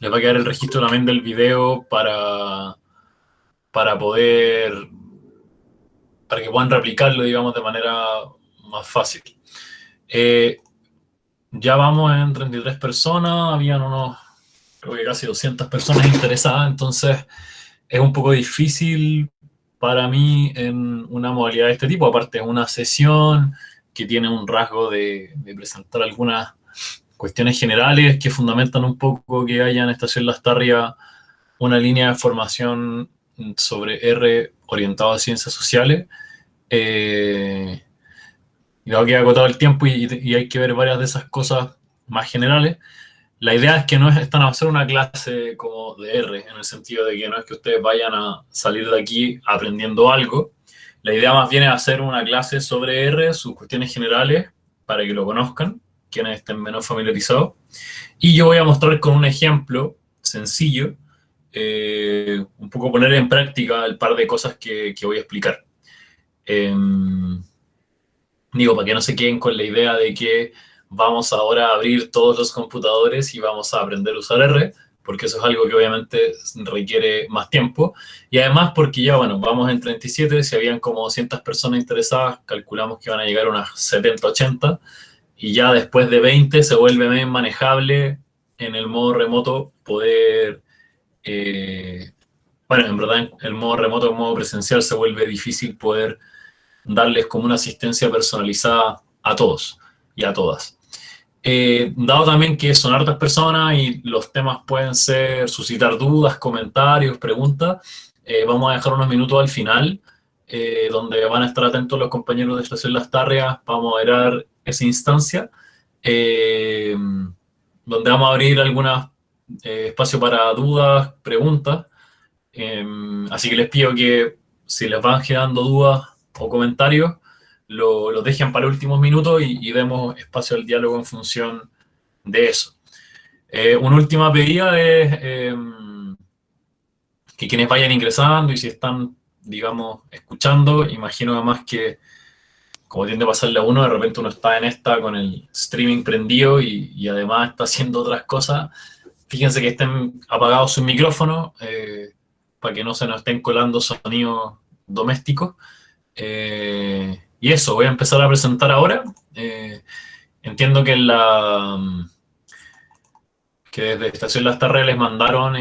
les va a quedar el registro también del video para poder, para que puedan replicarlo, digamos, de manera más fácil. Ya vamos en 33 personas, habían unos, creo que casi 200 personas interesadas, entonces es un poco difícil para mí en una modalidad de este tipo. Aparte, es una sesión que tiene un rasgo de presentar algunas cuestiones generales que fundamentan un poco que haya en Estación Lastarria una línea de formación sobre R orientado a ciencias sociales. Y dado que ha agotado el tiempo y hay que ver varias de esas cosas más generales, la idea es que no es tan hacer una clase como de R, en el sentido de que no es que ustedes vayan a salir de aquí aprendiendo algo. La idea más bien es hacer una clase sobre R, sus cuestiones generales, para que lo conozcan, quienes estén menos familiarizados. Y yo voy a mostrar con un ejemplo sencillo, un poco poner en práctica el par de cosas que voy a explicar. Digo, para que no se queden con la idea de que vamos ahora a abrir todos los computadores y vamos a aprender a usar R, porque eso es algo que obviamente requiere más tiempo. Y además porque ya, bueno, vamos en 37, si habían como 200 personas interesadas, calculamos que van a llegar unas 70, 80, y ya después de 20 se vuelve bien manejable en el modo remoto poder... bueno, en verdad en el modo remoto, en modo presencial, se vuelve difícil poder darles como una asistencia personalizada a todos y a todas. Dado también que son hartas personas y los temas pueden ser suscitar dudas, comentarios, preguntas, vamos a dejar unos minutos al final, donde van a estar atentos los compañeros de Estación Lastarria para moderar esa instancia, eh, donde vamos a abrir algunos espacios para dudas, preguntas. Así que les pido que si les van generando dudas o comentarios, lo dejen para los últimos minutos y demos espacio al diálogo en función de eso. Una última pedida es que quienes vayan ingresando y si están, digamos, escuchando, imagino además que, como tiende a pasarle a uno, de repente uno está en esta con el streaming prendido y además está haciendo otras cosas. Fíjense que estén apagados sus micrófonos para que no se nos estén colando sonidos domésticos. Y eso, voy a empezar a presentar ahora. Entiendo que que desde Estación Lastarria les mandaron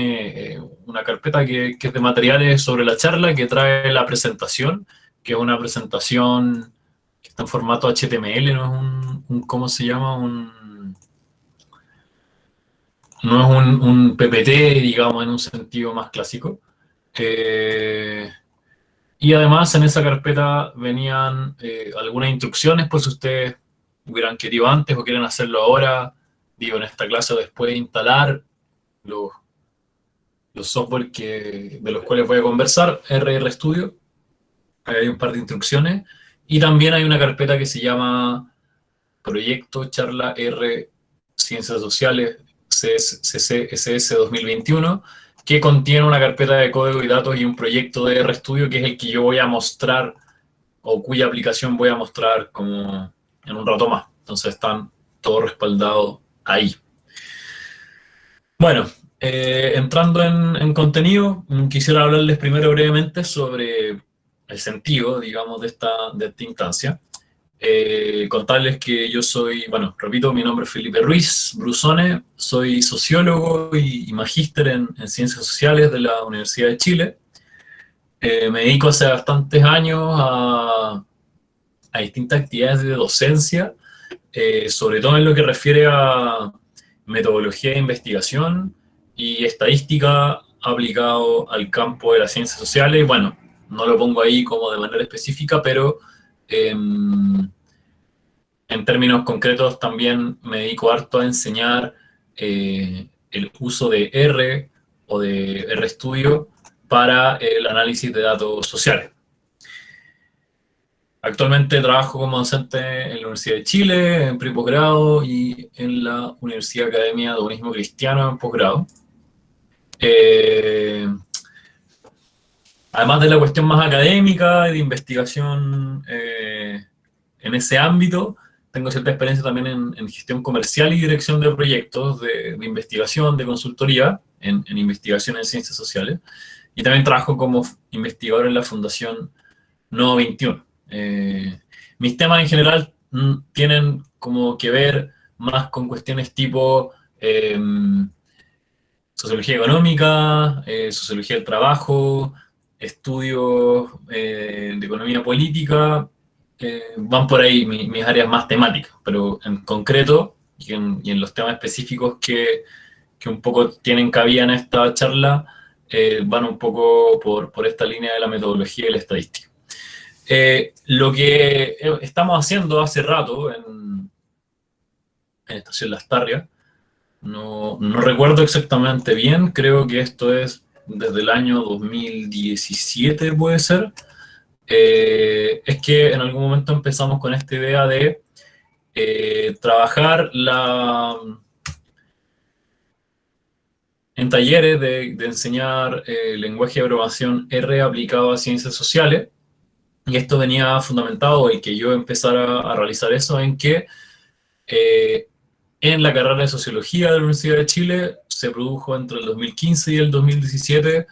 una carpeta que es de materiales sobre la charla, que trae la presentación, que es una presentación que está en formato HTML, no es ¿cómo se llama? No es un PPT, digamos, en un sentido más clásico. Y además en esa carpeta venían algunas instrucciones por si ustedes hubieran querido antes o quieren hacerlo ahora, digo, en esta clase o después de instalar los, los software de los cuales voy a conversar, RStudio. Ahí hay un par de instrucciones. Y también hay una carpeta que se llama Proyecto Charla R Ciencias Sociales CCSS 2021, que contiene una carpeta de código y datos y un proyecto de RStudio que es el que yo voy a mostrar o cuya aplicación voy a mostrar como en un rato más. Entonces están todos respaldados ahí. Bueno, entrando en contenido, quisiera hablarles primero brevemente sobre el sentido, digamos, de esta instancia. Contarles que yo soy, bueno, repito, mi nombre es Felipe Ruiz Brusone, soy sociólogo y magíster en ciencias sociales de la Universidad de Chile. Me dedico hace bastantes años a distintas actividades de docencia, sobre todo en lo que refiere a metodología de investigación y estadística aplicado al campo de las ciencias sociales. Bueno, no lo pongo ahí como de manera específica, pero en términos concretos también me dedico harto a enseñar el uso de R o de RStudio para el análisis de datos sociales. Actualmente trabajo como docente en la Universidad de Chile, en pre-posgrado, y en la Universidad Academia de Humanismo Cristiano en posgrado. Además de la cuestión más académica y de investigación en ese ámbito, tengo cierta experiencia también en gestión comercial y dirección de proyectos de investigación, de consultoría. en investigación en ciencias sociales. Y también trabajo como investigador en la Fundación Nodo 21. Mis temas en general tienen como que ver más con cuestiones tipo sociología económica, sociología del trabajo, estudios de economía política, van por ahí mis áreas más temáticas, pero en concreto y en los temas específicos que un poco tienen cabida en esta charla, van un poco por esta línea de la metodología y la estadística. Lo que estamos haciendo hace rato en Estación Las Tarrias, no recuerdo exactamente bien, creo que esto es desde el año 2017, puede ser. Es que en algún momento empezamos con esta idea de trabajar en talleres de enseñar lenguaje de programación R aplicado a ciencias sociales. Y esto venía fundamentado, el que yo empezara a realizar eso, en que en la carrera de Sociología de la Universidad de Chile se produjo entre el 2015 y el 2017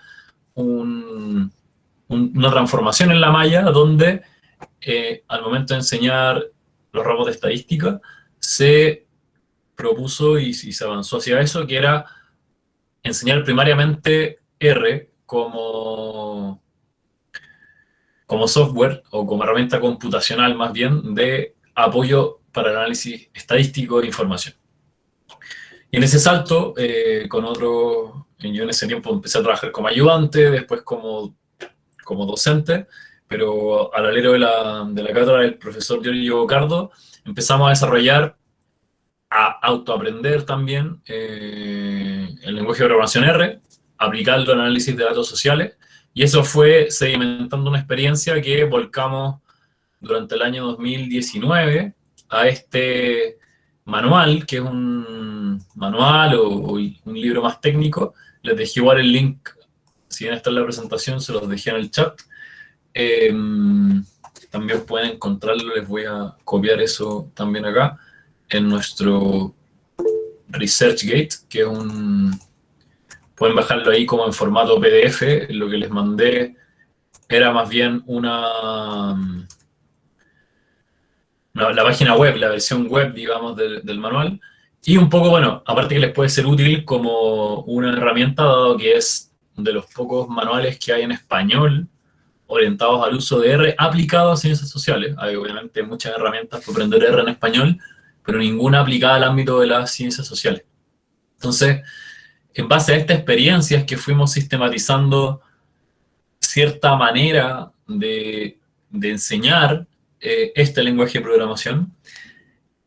una transformación en la malla donde al momento de enseñar los ramos de estadística se propuso y se avanzó hacia eso, que era enseñar primariamente R como software o como herramienta computacional más bien de apoyo para el análisis estadístico de información. Y en ese salto, yo en ese tiempo empecé a trabajar como ayudante, después como docente, pero al alero de la cátedra del profesor Giorgio Cardo, empezamos a desarrollar, a autoaprender también el lenguaje de programación R, aplicarlo al análisis de datos sociales, y eso fue sedimentando una experiencia que volcamos durante el año 2019 a este manual, que es un manual o un libro más técnico. Les dejé igual el link, si bien está en la presentación, se los dejé en el chat. También pueden encontrarlo, les voy a copiar eso también acá, en nuestro ResearchGate, que es pueden bajarlo ahí como en formato PDF. Lo que les mandé era más bien la página web, la versión web, digamos, del manual. Y un poco, bueno, aparte que les puede ser útil como una herramienta, dado que es de los pocos manuales que hay en español orientados al uso de R aplicado a ciencias sociales. Hay obviamente muchas herramientas para aprender R en español, pero ninguna aplicada al ámbito de las ciencias sociales. Entonces, en base a esta experiencia es que fuimos sistematizando cierta manera de enseñar este lenguaje de programación,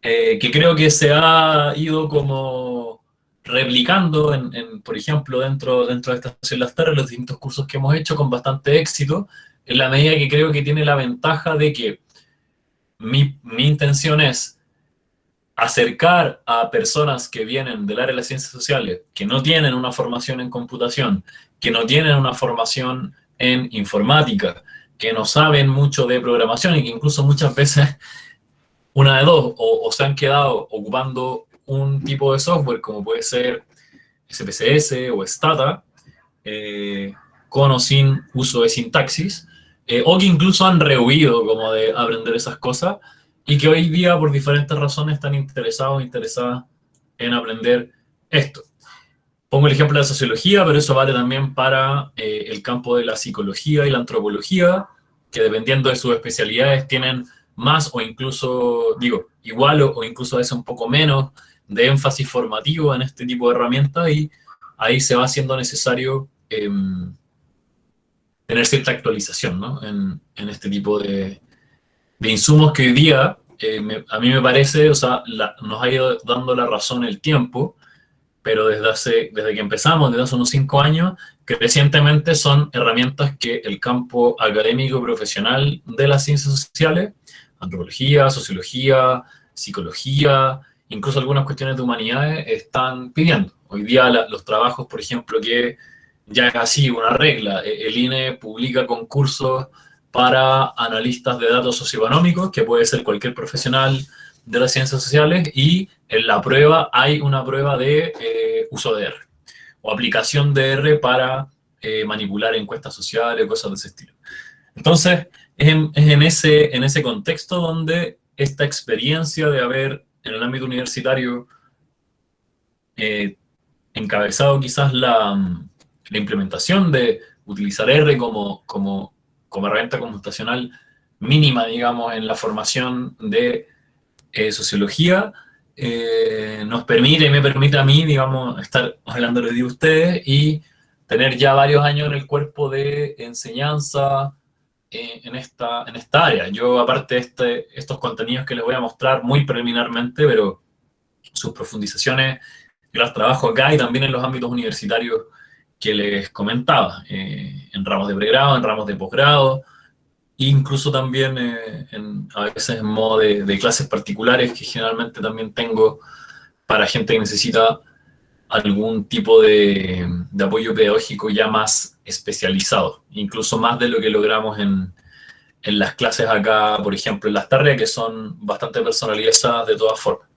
que creo que se ha ido como replicando, por ejemplo, dentro de esta Estación Las Tarrias, los distintos cursos que hemos hecho con bastante éxito, en la medida que creo que tiene la ventaja de que mi intención es acercar a personas que vienen del área de las ciencias sociales, que no tienen una formación en computación, que no tienen una formación en informática, que no saben mucho de programación y que incluso muchas veces, una de dos, o se han quedado ocupando un tipo de software como puede ser SPSS o Stata, con o sin uso de sintaxis, o que incluso han rehuido como de aprender esas cosas y que hoy día por diferentes razones están interesados o interesadas en aprender esto. Pongo el ejemplo de la sociología, pero eso vale también para el campo de la psicología y la antropología, que dependiendo de sus especialidades tienen más o incluso, igual o incluso a veces un poco menos de énfasis formativo en este tipo de herramientas, y ahí se va haciendo necesario tener cierta actualización, ¿no? en este tipo de insumos que hoy día, a mí me parece, o sea, nos ha ido dando la razón el tiempo, pero desde que empezamos, desde hace unos 5 años, crecientemente son herramientas que el campo académico y profesional de las ciencias sociales, antropología, sociología, psicología, incluso algunas cuestiones de humanidades, están pidiendo. Hoy día los trabajos, por ejemplo, que ya es así una regla, el INE publica concursos para analistas de datos socioeconómicos, que puede ser cualquier profesional de las ciencias sociales, y en la prueba hay una prueba de uso de R. o aplicación de R para manipular encuestas sociales o cosas de ese estilo. Entonces, es en ese contexto donde esta experiencia de haber en el ámbito universitario encabezado quizás la implementación de utilizar R como herramienta computacional mínima, digamos, en la formación de sociología, nos permite, me permite a mí, digamos, estar hablándoles de ustedes y tener ya varios años en el cuerpo de enseñanza en esta área. Yo, aparte de estos contenidos que les voy a mostrar muy preliminarmente, pero sus profundizaciones yo las trabajo acá y también en los ámbitos universitarios que les comentaba, en ramos de pregrado, en ramos de posgrado, incluso también a veces en modo de clases particulares que generalmente también tengo para gente que necesita algún tipo de apoyo pedagógico ya más especializado, incluso más de lo que logramos en las clases acá, por ejemplo, en las tareas, que son bastante personalizadas de todas formas.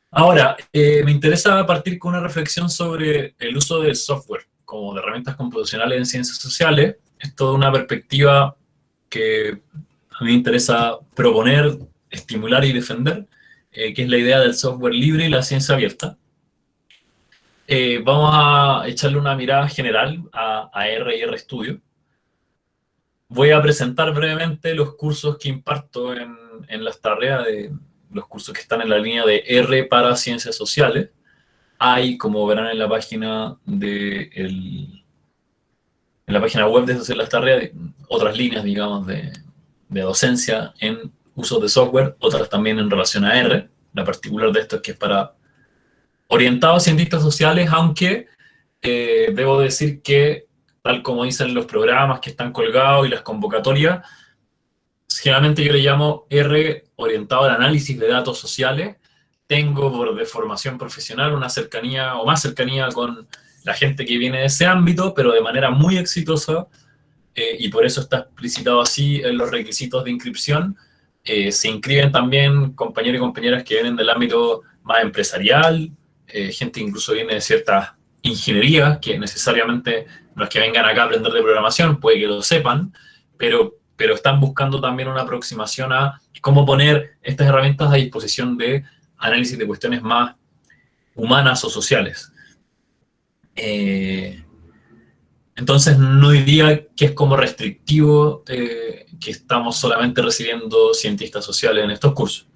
Ahora, me interesa partir con una reflexión sobre el uso del software como de herramientas computacionales en ciencias sociales. Esto de una perspectiva que a mí me interesa proponer, estimular y defender, que es la idea del software libre y la ciencia abierta. Vamos a echarle una mirada general a R y RStudio. Voy a presentar brevemente los cursos que imparto en las tareas de los cursos que están en la línea de R para ciencias sociales. Hay, como verán en la página en la página web de las tareas, otras líneas, digamos, de docencia en usos de software, otras también en relación a R. La particular de esto es que es para orientados a cientistas sociales, aunque debo decir que, tal como dicen los programas que están colgados y las convocatorias, generalmente yo le llamo R orientado al análisis de datos sociales. Tengo de formación profesional una cercanía o más cercanía con la gente que viene de ese ámbito, pero de manera muy exitosa, y por eso está explicitado así en los requisitos de inscripción. Se inscriben también compañeros y compañeras que vienen del ámbito más empresarial, gente que incluso viene de ciertas ingenierías, que necesariamente no es que vengan acá a aprender de programación, puede que lo sepan, pero están buscando también una aproximación a cómo poner estas herramientas a disposición de análisis de cuestiones más humanas o sociales. Entonces, no diría que es como restrictivo que estamos solamente recibiendo cientistas sociales en estos cursos.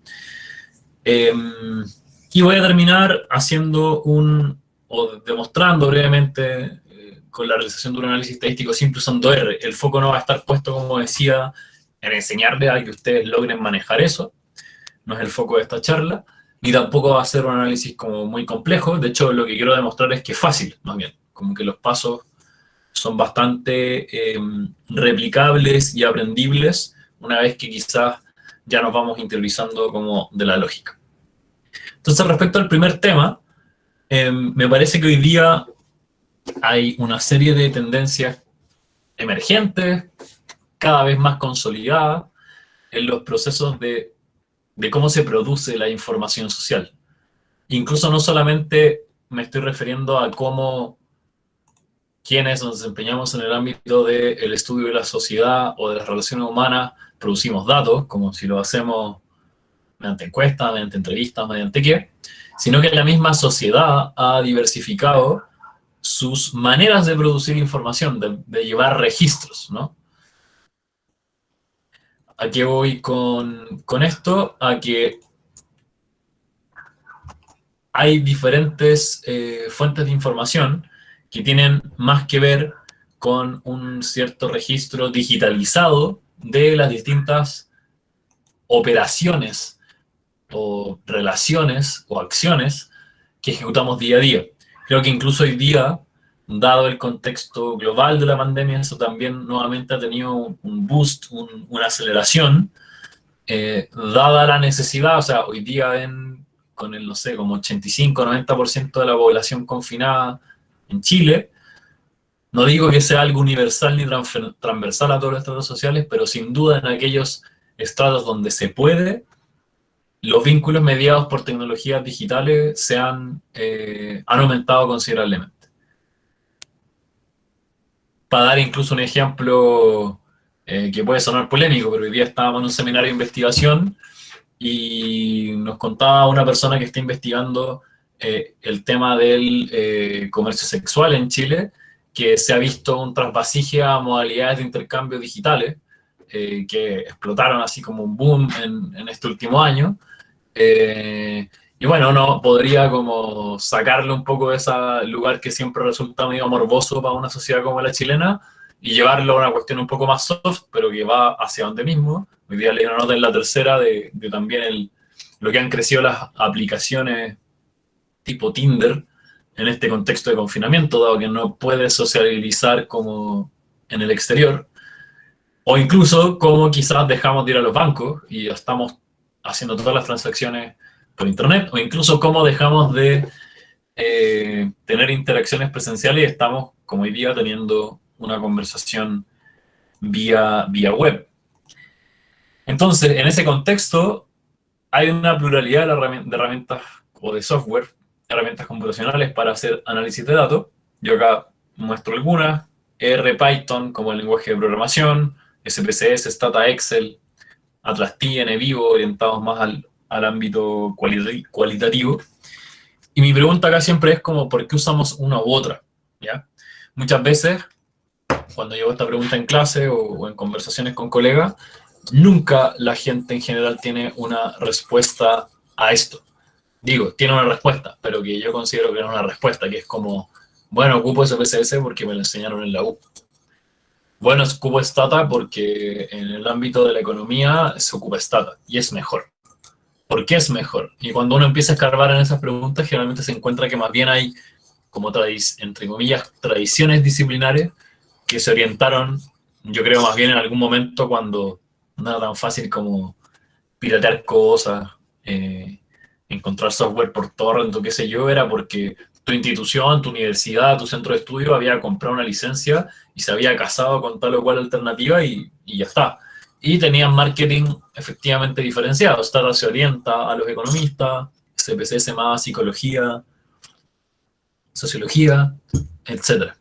Y voy a terminar haciendo o demostrando brevemente con la realización de un análisis estadístico simple usando R. El foco no va a estar puesto, como decía, en enseñarles a que ustedes logren manejar eso. No es el foco de esta charla. Ni tampoco va a ser un análisis como muy complejo. De hecho, lo que quiero demostrar es que es fácil, más bien. Como que los pasos son bastante replicables y aprendibles una vez que quizás ya nos vamos interiorizando como de la lógica. Entonces, respecto al primer tema, me parece que hoy día hay una serie de tendencias emergentes, cada vez más consolidadas, en los procesos de cómo se produce la información social. Incluso no solamente me estoy refiriendo a cómo quienes nos desempeñamos en el ámbito del estudio de la sociedad o de las relaciones humanas producimos datos, como si lo hacemos mediante encuestas, mediante entrevistas, mediante qué, sino que la misma sociedad ha diversificado sus maneras de producir información, de llevar registros, ¿no? ¿A qué voy con esto? A que hay diferentes fuentes de información que tienen más que ver con un cierto registro digitalizado de las distintas operaciones o relaciones o acciones que ejecutamos día a día. Creo que incluso hoy día, dado el contexto global de la pandemia, eso también nuevamente ha tenido un boost, una aceleración, dada la necesidad. O sea, hoy día con el, no sé, como 85-90% de la población confinada en Chile, no digo que sea algo universal ni transversal a todos los estratos sociales, pero sin duda en aquellos estratos donde se puede, los vínculos mediados por tecnologías digitales han aumentado considerablemente. Para dar incluso un ejemplo que puede sonar polémico, pero hoy día estábamos en un seminario de investigación y nos contaba una persona que está investigando el tema del comercio sexual en Chile, que se ha visto un trasvasije a modalidades de intercambio digitales que explotaron así como un boom en este último año. Y bueno, uno podría como sacarle un poco de ese lugar que siempre resulta medio morboso para una sociedad como la chilena y llevarlo a una cuestión un poco más soft, pero que va hacia donde mismo. Hoy día leí una nota en La Tercera de también lo que han crecido las aplicaciones tipo Tinder en este contexto de confinamiento, dado que no puedes socializar como en el exterior, o incluso como quizás dejamos de ir a los bancos y estamos haciendo todas las transacciones por internet, o incluso cómo dejamos de tener interacciones presenciales y estamos, como hoy día, teniendo una conversación vía web. Entonces, en ese contexto, hay una pluralidad de herramientas o de software, herramientas computacionales para hacer análisis de datos. Yo acá muestro algunas: R, Python como el lenguaje de programación, SPSS, Stata, Excel, Atlas T, NVivo, orientados más al ámbito cualitativo. Y mi pregunta acá siempre es como, ¿por qué usamos una u otra? ¿Ya? Muchas veces, cuando llevo esta pregunta en clase o en conversaciones con colegas, nunca la gente en general tiene una respuesta a esto. Digo, tiene una respuesta, pero que yo considero que no es una respuesta, que es como, bueno, ocupo SPSS porque me lo enseñaron en la U. Bueno, ocupo Stata porque en el ámbito de la economía se ocupa Stata y es mejor. ¿Por qué es mejor? Y cuando uno empieza a escarbar en esas preguntas, generalmente se encuentra que más bien hay, como entre comillas, tradiciones disciplinares que se orientaron, yo creo, más bien en algún momento cuando no era tan fácil como piratear cosas, encontrar software por torrent o qué sé yo, era porque tu institución, tu universidad, tu centro de estudio había comprado una licencia y se había casado con tal o cual alternativa y ya está. Y tenían marketing efectivamente diferenciado. Stata se orienta a los economistas, CPCS más psicología, sociología, etc.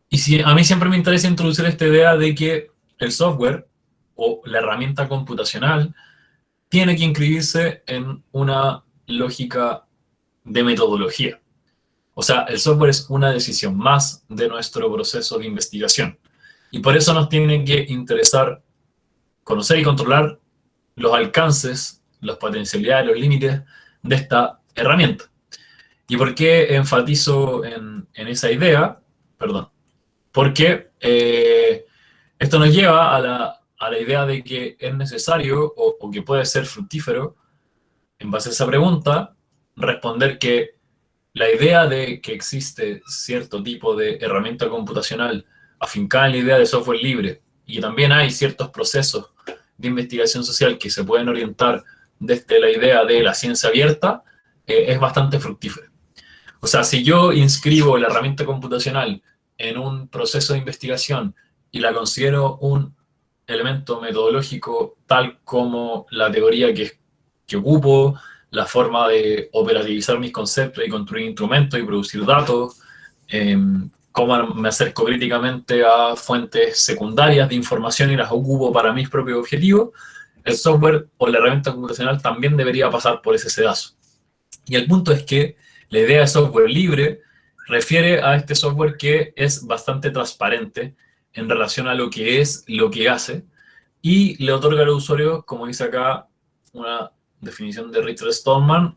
Y si, a mí siempre me interesa introducir esta idea de que el software o la herramienta computacional tiene que inscribirse en una lógica de metodología. O sea, el software es una decisión más de nuestro proceso de investigación. Y por eso nos tiene que interesar conocer y controlar los alcances, las potencialidades, los límites de esta herramienta. ¿Y por qué enfatizo en esa idea? Perdón. Porque esto nos lleva a la idea de que es necesario o que puede ser fructífero, en base a esa pregunta, responder que la idea de que existe cierto tipo de herramienta computacional afincada en la idea de software libre y que también hay ciertos procesos de investigación social que se pueden orientar desde la idea de la ciencia abierta, es bastante fructífero. O sea, si yo inscribo la herramienta computacional en un proceso de investigación y la considero un elemento metodológico tal como la teoría que ocupo, la forma de operativizar mis conceptos y construir instrumentos y producir datos, cómo me acerco críticamente a fuentes secundarias de información y las ocupo para mis propios objetivos, el software o la herramienta computacional también debería pasar por ese sedazo. Y el punto es que la idea de software libre refiere a este software que es bastante transparente en relación a lo que es, lo que hace, y le otorga al usuario, como dice acá una definición de Richard Stallman,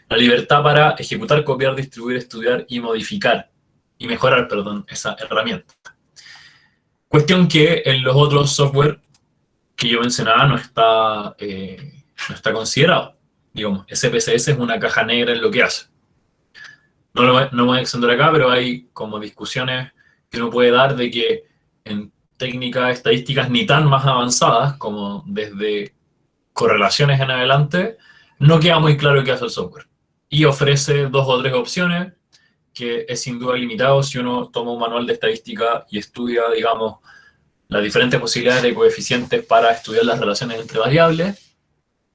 la libertad para ejecutar, copiar, distribuir, estudiar y modificar, y mejorar, perdón, esa herramienta. Cuestión que en los otros software que yo mencionaba no está considerado. Digamos, SPSS es una caja negra en lo que hace. No me voy a extender acá, pero hay como discusiones que uno puede dar de que en técnicas estadísticas ni tan más avanzadas como desde correlaciones en adelante, no queda muy claro qué hace el software. Y ofrece 2 o 3 opciones que es sin duda limitado si uno toma un manual de estadística y estudia, digamos, las diferentes posibilidades de coeficientes para estudiar las relaciones entre variables.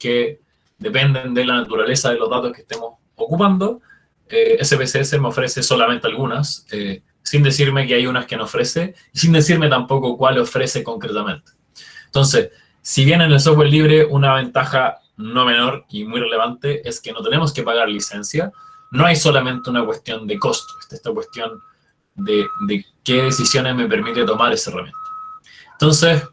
que dependen de la naturaleza de los datos que estemos ocupando. SPSS me ofrece solamente algunas, sin decirme que hay unas que no ofrece, y sin decirme tampoco cuál ofrece concretamente. Entonces, si bien en el software libre una ventaja no menor y muy relevante es que no tenemos que pagar licencia, no hay solamente una cuestión de costo, es esta cuestión de qué decisiones me permite tomar esa herramienta. Entonces,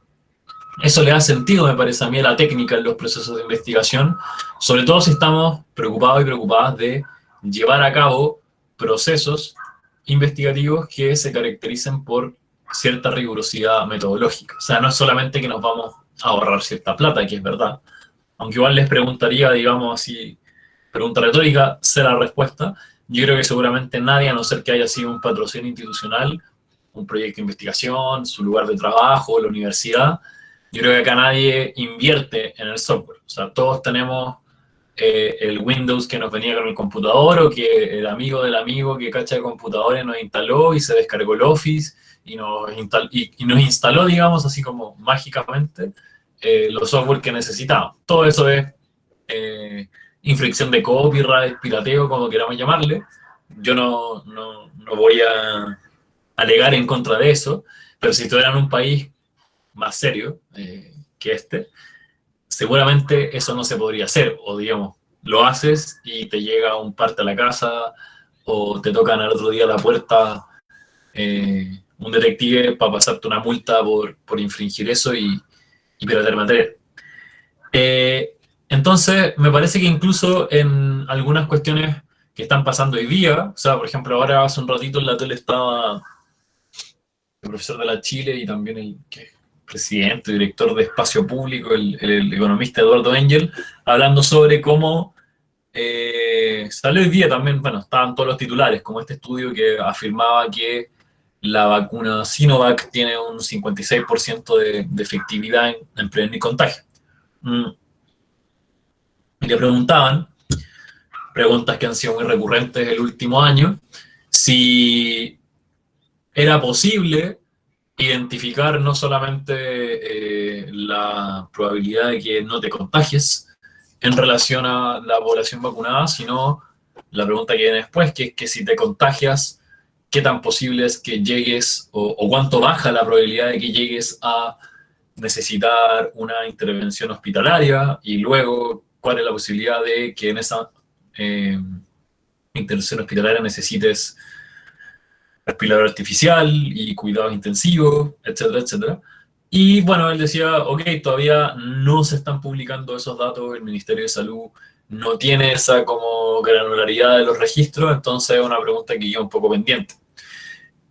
eso le da sentido, me parece a mí, a la técnica en los procesos de investigación, sobre todo si estamos preocupados y preocupadas de llevar a cabo procesos investigativos que se caractericen por cierta rigurosidad metodológica. O sea, no es solamente que nos vamos a ahorrar cierta plata, que es verdad, aunque igual les preguntaría, digamos así, pregunta retórica, sé la respuesta. Yo creo que seguramente nadie, a no ser que haya sido un patrocinio institucional, un proyecto de investigación, su lugar de trabajo, la universidad, yo creo que acá nadie invierte en el software. O sea, todos tenemos el Windows que nos venía con el computador, o que el amigo del amigo que cacha de computadores nos instaló y se descargó el Office y nos instaló, digamos, así como mágicamente, los software que necesitábamos. Todo eso es infracción de copyright, pirateo, como queramos llamarle. Yo no voy a alegar en contra de eso, pero si estuviera en un país más serio que este, seguramente eso no se podría hacer, o digamos, lo haces y te llega un parte a la casa, o te tocan al otro día a la puerta un detective para pasarte una multa por infringir eso y piratear material. Entonces, me parece que incluso en algunas cuestiones que están pasando hoy día, o sea, por ejemplo, ahora hace un ratito en la tele estaba el profesor de la Chile y también el presidente, director de Espacio Público, el economista Eduardo Engel, hablando sobre cómo salió hoy día también, bueno, estaban todos los titulares, como este estudio que afirmaba que la vacuna Sinovac tiene un 56% de efectividad en prevenir contagio. Y le preguntaban, preguntas que han sido muy recurrentes el último año, si era posible identificar no solamente la probabilidad de que no te contagies en relación a la población vacunada, sino la pregunta que viene después, que es que si te contagias, ¿qué tan posible es que llegues o cuánto baja la probabilidad de que llegues a necesitar una intervención hospitalaria? Y luego, ¿cuál es la posibilidad de que en esa intervención hospitalaria necesites respirador artificial y cuidados intensivos, etcétera, etcétera? Y bueno, él decía, ok, todavía no se están publicando esos datos, el Ministerio de Salud no tiene esa como granularidad de los registros, entonces es una pregunta que queda un poco pendiente.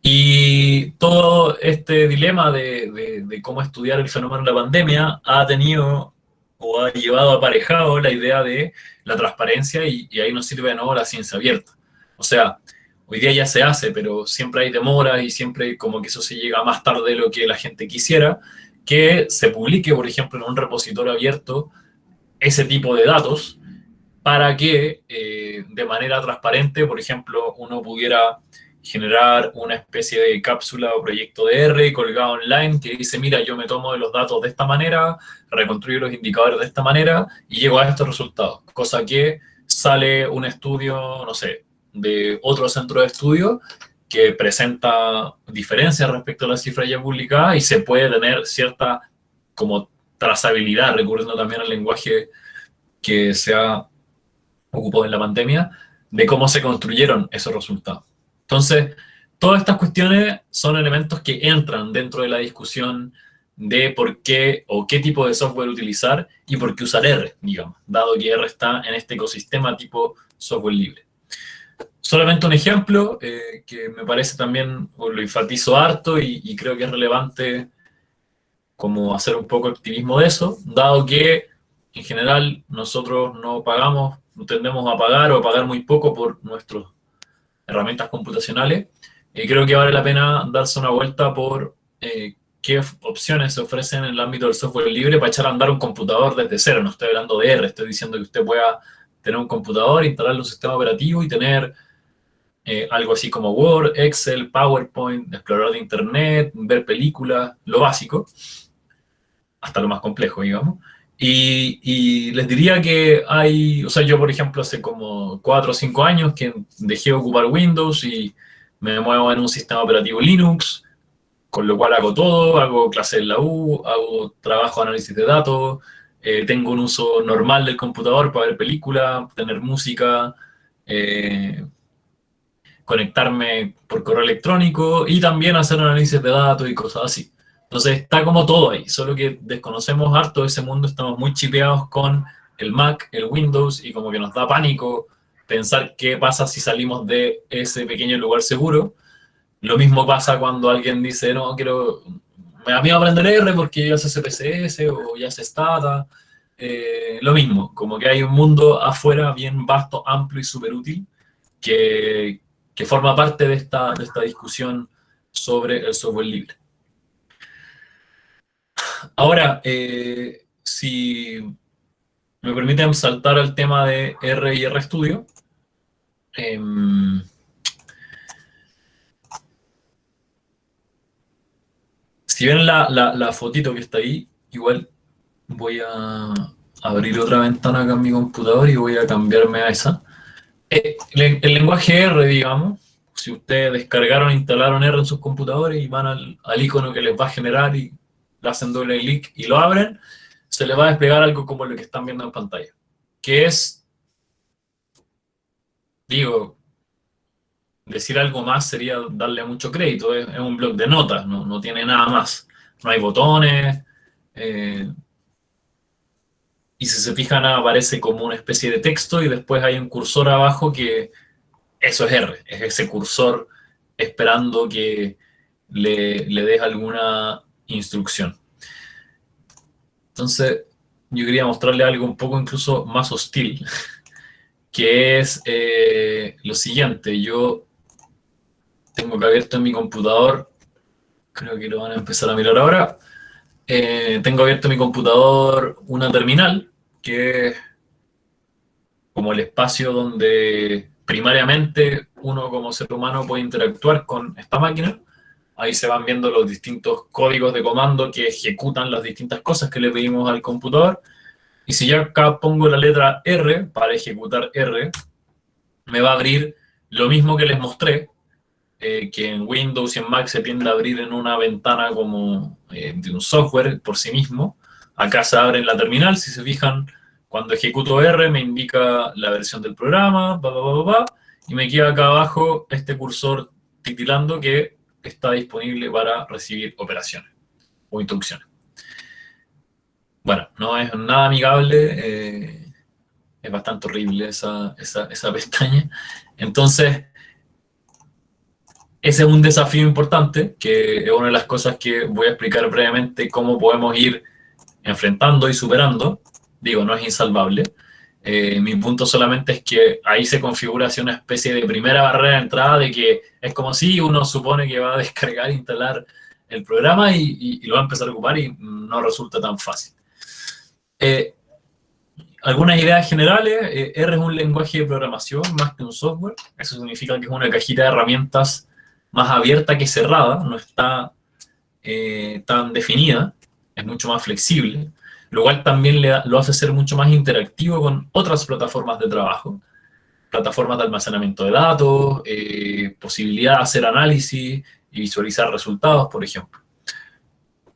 Y todo este dilema de cómo estudiar el fenómeno de la pandemia ha tenido o ha llevado aparejado la idea de la transparencia, y ahí nos sirve de nuevo la ciencia abierta. O sea, hoy día ya se hace, pero siempre hay demoras y siempre como que eso se llega más tarde de lo que la gente quisiera, que se publique, por ejemplo, en un repositorio abierto ese tipo de datos para que de manera transparente, por ejemplo, uno pudiera generar una especie de cápsula o proyecto de R colgado online que dice, mira, yo me tomo de los datos de esta manera, reconstruyo los indicadores de esta manera y llego a estos resultados. Cosa que sale un estudio, no sé, de otro centro de estudio que presenta diferencias respecto a las cifras ya publicadas y se puede tener cierta como trazabilidad, recurriendo también al lenguaje que se ha ocupado en la pandemia, de cómo se construyeron esos resultados. Entonces, todas estas cuestiones son elementos que entran dentro de la discusión de por qué o qué tipo de software utilizar y por qué usar R, digamos, dado que R está en este ecosistema tipo software libre. Solamente un ejemplo que me parece también, o lo enfatizo harto y creo que es relevante como hacer un poco de activismo de eso, dado que en general nosotros no pagamos, no tendemos a pagar o a pagar muy poco por nuestras herramientas computacionales. Creo que vale la pena darse una vuelta por qué opciones se ofrecen en el ámbito del software libre para echar a andar un computador desde cero. No estoy hablando de R, estoy diciendo que usted pueda tener un computador, instalarle un sistema operativo y tener algo así como Word, Excel, PowerPoint, explorador de Internet, ver películas, lo básico, hasta lo más complejo, digamos. Y les diría que hay, o sea, yo por ejemplo hace como 4 o 5 años que dejé de ocupar Windows y me muevo en un sistema operativo Linux, con lo cual hago todo, hago clases en la U, hago trabajo de análisis de datos, tengo un uso normal del computador para ver películas, tener música, eh, conectarme por correo electrónico y también hacer análisis de datos y cosas así. Entonces está como todo ahí, solo que desconocemos harto de ese mundo, estamos muy chipeados con el Mac, el Windows y como que nos da pánico pensar qué pasa si salimos de ese pequeño lugar seguro. Lo mismo pasa cuando alguien dice, no, quiero, me da miedo aprender R porque ya sé CPCS o ya sé Stata. Lo mismo, como que hay un mundo afuera bien vasto, amplio y súper útil que, que forma parte de esta discusión sobre el software libre. Ahora, si me permiten saltar al tema de R y RStudio, si ven la fotito que está ahí, igual voy a abrir otra ventana acá en mi computador y voy a cambiarme a esa. El lenguaje R, digamos, si ustedes descargaron e instalaron R en sus computadores y van al icono que les va a generar y le hacen doble clic y lo abren, se les va a desplegar algo como lo que están viendo en pantalla. Que es, digo, decir algo más sería darle mucho crédito. Es un bloc de notas, no tiene nada más. No hay botones. Y si se fijan, aparece como una especie de texto y después hay un cursor abajo que eso es R, es ese cursor esperando que le des alguna instrucción. Entonces, yo quería mostrarle algo un poco incluso más hostil, que es lo siguiente. Yo tengo que abierto en mi computador, creo que lo van a empezar a mirar ahora. Tengo abierto en mi computador una terminal, que es como el espacio donde primariamente uno como ser humano puede interactuar con esta máquina. Ahí se van viendo los distintos códigos de comando que ejecutan las distintas cosas que le pedimos al computador. Y si yo acá pongo la letra R para ejecutar R, me va a abrir lo mismo que les mostré, que en Windows y en Mac se tiende a abrir en una ventana como de un software por sí mismo. Acá se abre en la terminal, si se fijan, cuando ejecuto R me indica la versión del programa, y me queda acá abajo este cursor titilando que está disponible para recibir operaciones o instrucciones. Bueno, no es nada amigable, es bastante horrible esa pestaña. Entonces, ese es un desafío importante, que es una de las cosas que voy a explicar brevemente cómo podemos ir enfrentando y superando. Digo, no es insalvable. Mi punto solamente es que ahí se configura así una especie de primera barrera de entrada de que es como si uno supone que va a descargar e instalar el programa y lo va a empezar a ocupar y no resulta tan fácil. Algunas ideas generales. R es un lenguaje de programación más que un software. Eso significa que es una cajita de herramientas más abierta que cerrada, no está tan definida, es mucho más flexible, lo cual también lo hace ser mucho más interactivo con otras plataformas de trabajo, plataformas de almacenamiento de datos, posibilidad de hacer análisis y visualizar resultados, por ejemplo.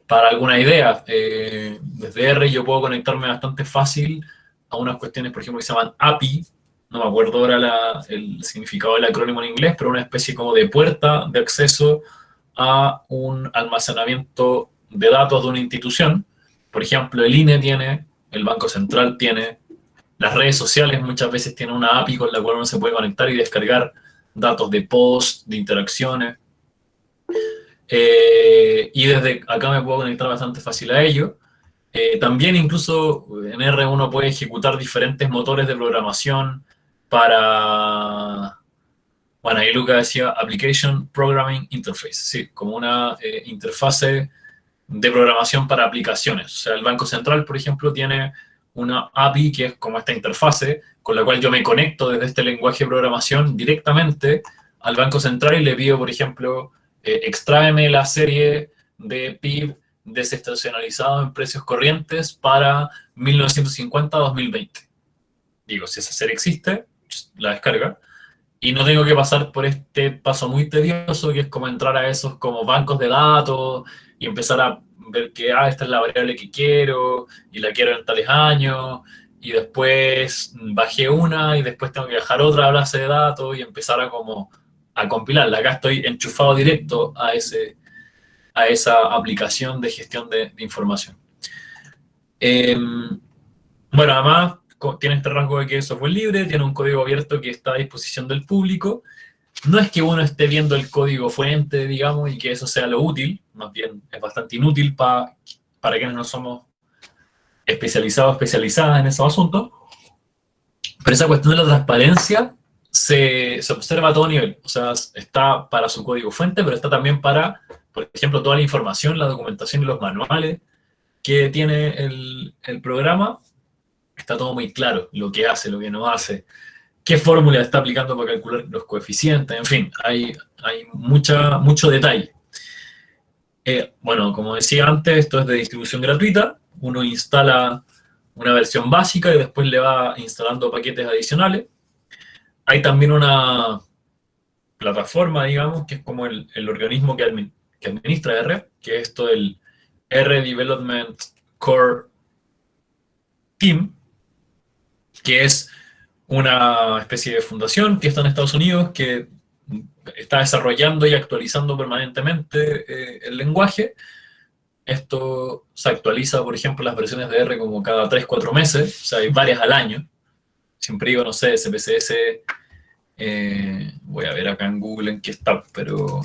Para alguna idea, desde R yo puedo conectarme bastante fácil a unas cuestiones, por ejemplo, que se llaman API, no me acuerdo ahora el significado del acrónimo en inglés, pero una especie como de puerta de acceso a un almacenamiento de datos de una institución. Por ejemplo, el INE tiene, el Banco Central tiene, las redes sociales muchas veces tienen una API con la cual uno se puede conectar y descargar datos de post, de interacciones. Y desde acá me puedo conectar bastante fácil a ello. También incluso en R uno puede ejecutar diferentes motores de programación para, bueno, ahí Luca decía Application Programming Interface, sí, como una interfase de programación para aplicaciones. O sea, el Banco Central, por ejemplo, tiene una API que es como esta interfase con la cual yo me conecto desde este lenguaje de programación directamente al Banco Central y le pido, por ejemplo, extráeme la serie de PIB desestacionalizado en precios corrientes para 1950-2020. Digo, si esa serie existe, la descarga. Y no tengo que pasar por este paso muy tedioso, que es como entrar a esos como bancos de datos y empezar a ver que, esta es la variable que quiero, y la quiero en tales años, y después bajé una, y después tengo que bajar otra base de datos, y empezar a compilarla. Acá estoy enchufado directo a esa aplicación de gestión de información. Bueno, además tiene este rasgo de que es software libre, tiene un código abierto que está a disposición del público. No es que uno esté viendo el código fuente, digamos, y que eso sea lo útil, más bien es bastante inútil para quienes no somos especializadas en esos asuntos. Pero esa cuestión de la transparencia se observa a todo nivel. O sea, está para su código fuente, pero está también para, por ejemplo, toda la información, la documentación y los manuales que tiene el programa. Está todo muy claro, lo que hace, lo que no hace, qué fórmula está aplicando para calcular los coeficientes, en fin, hay mucho detalle. Bueno, como decía antes, esto es de distribución gratuita. Uno instala una versión básica y después le va instalando paquetes adicionales. Hay también una plataforma, digamos, que es como el organismo que administra R, que es esto del R Development Core Team, que es una especie de fundación que está en Estados Unidos, que está desarrollando y actualizando permanentemente el lenguaje. Esto se actualiza, por ejemplo, las versiones de R como cada 3-4 meses, o sea, hay varias al año. Siempre digo, no sé, SPSS, voy a ver acá en Google en qué está, pero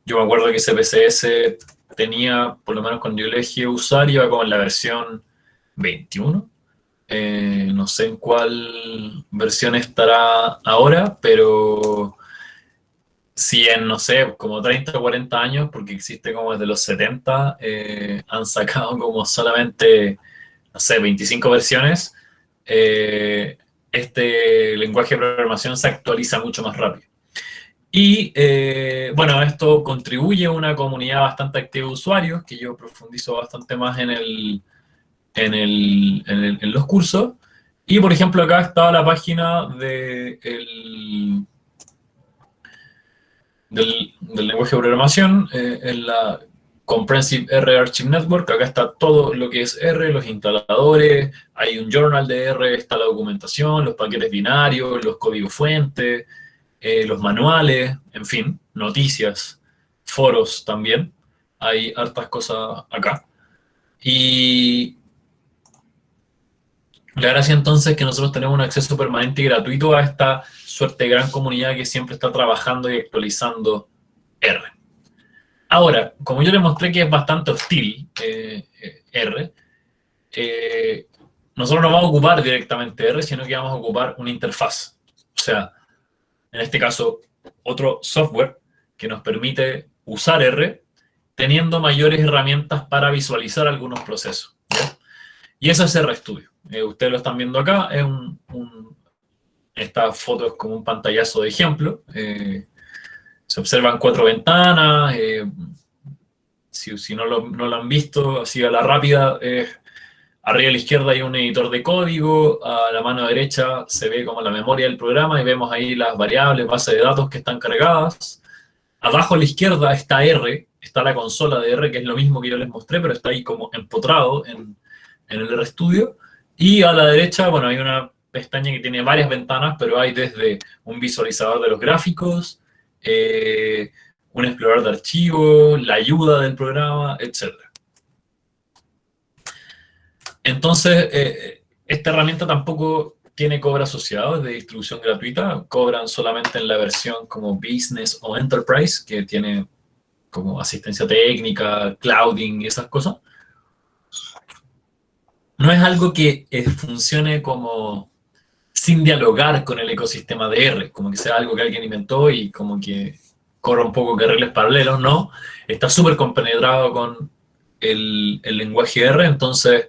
yo me acuerdo que SPSS tenía, por lo menos cuando yo elegí usar, iba como en la versión 21. No sé en cuál versión estará ahora, pero si en, no sé, como 30 o 40 años, porque existe como desde los 70, han sacado como solamente, no sé, 25 versiones, este lenguaje de programación se actualiza mucho más rápido. Y bueno, esto contribuye a una comunidad bastante activa de usuarios, que yo profundizo bastante más en los cursos. Y por ejemplo, acá está la página del lenguaje de programación, en la Comprehensive R Archive Network. Acá está todo lo que es R, los instaladores, hay un journal de R, está la documentación, los paquetes binarios, los códigos fuentes, los manuales, en fin, noticias, foros también. Hay hartas cosas acá. Y la gracia entonces es que nosotros tenemos un acceso permanente y gratuito a esta suerte de gran comunidad que siempre está trabajando y actualizando R. Ahora, como yo les mostré que es bastante hostil R, nosotros no vamos a ocupar directamente R, sino que vamos a ocupar una interfaz. O sea, en este caso, otro software que nos permite usar R teniendo mayores herramientas para visualizar algunos procesos, ¿ya? Y eso es RStudio. Ustedes lo están viendo acá, es esta foto es como un pantallazo de ejemplo. Se observan 4 ventanas. Si no lo han visto, así a la rápida, arriba a la izquierda hay un editor de código, a la mano derecha se ve como la memoria del programa y vemos ahí las variables, bases de datos que están cargadas. Abajo a la izquierda está R, está la consola de R, que es lo mismo que yo les mostré, pero está ahí como empotrado en el RStudio. Y a la derecha, bueno, hay una pestaña que tiene varias ventanas, pero hay desde un visualizador de los gráficos, un explorador de archivos, la ayuda del programa, etc. Entonces, esta herramienta tampoco tiene cobro asociado, es de distribución gratuita. Cobran solamente en la versión como Business o Enterprise, que tiene como asistencia técnica, clouding y esas cosas. No es algo que funcione como sin dialogar con el ecosistema de R, como que sea algo que alguien inventó y como que corra un poco carriles paralelos, no. Está súper compenetrado con el lenguaje R, entonces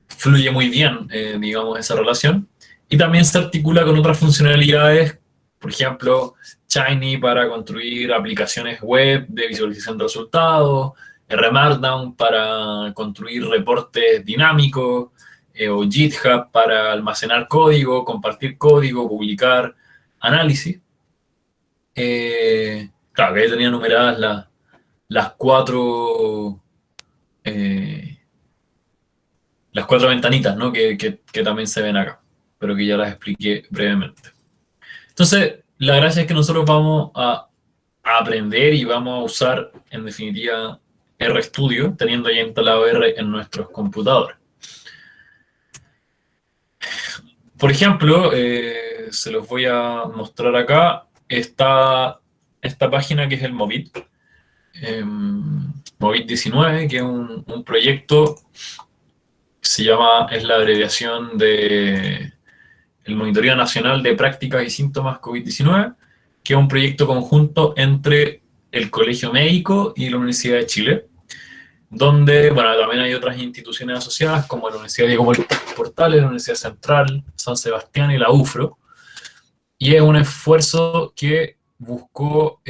fluye muy bien, digamos, esa relación. Y también se articula con otras funcionalidades, por ejemplo, Shiny para construir aplicaciones web de visualización de resultados, R Markdown para construir reportes dinámicos, o GitHub para almacenar código, compartir código, publicar análisis. Claro, que ahí tenía numeradas las cuatro eh, las cuatro ventanitas, ¿no? Que también se ven acá, pero que ya las expliqué brevemente. Entonces, la gracia es que nosotros vamos a aprender y vamos a usar, en definitiva, RStudio, teniendo ya instalado R en nuestros computadores. Por ejemplo, se los voy a mostrar acá. Está esta página que es el Movit. Movit 19, que es un proyecto que se llama, es la abreviación de el Monitoreo Nacional de Prácticas y Síntomas COVID-19, que es un proyecto conjunto entre el Colegio Médico y la Universidad de Chile, donde, bueno, también hay otras instituciones asociadas, como la Universidad Diego Portales, la Universidad Central, San Sebastián y la UFRO, y es un esfuerzo que buscó,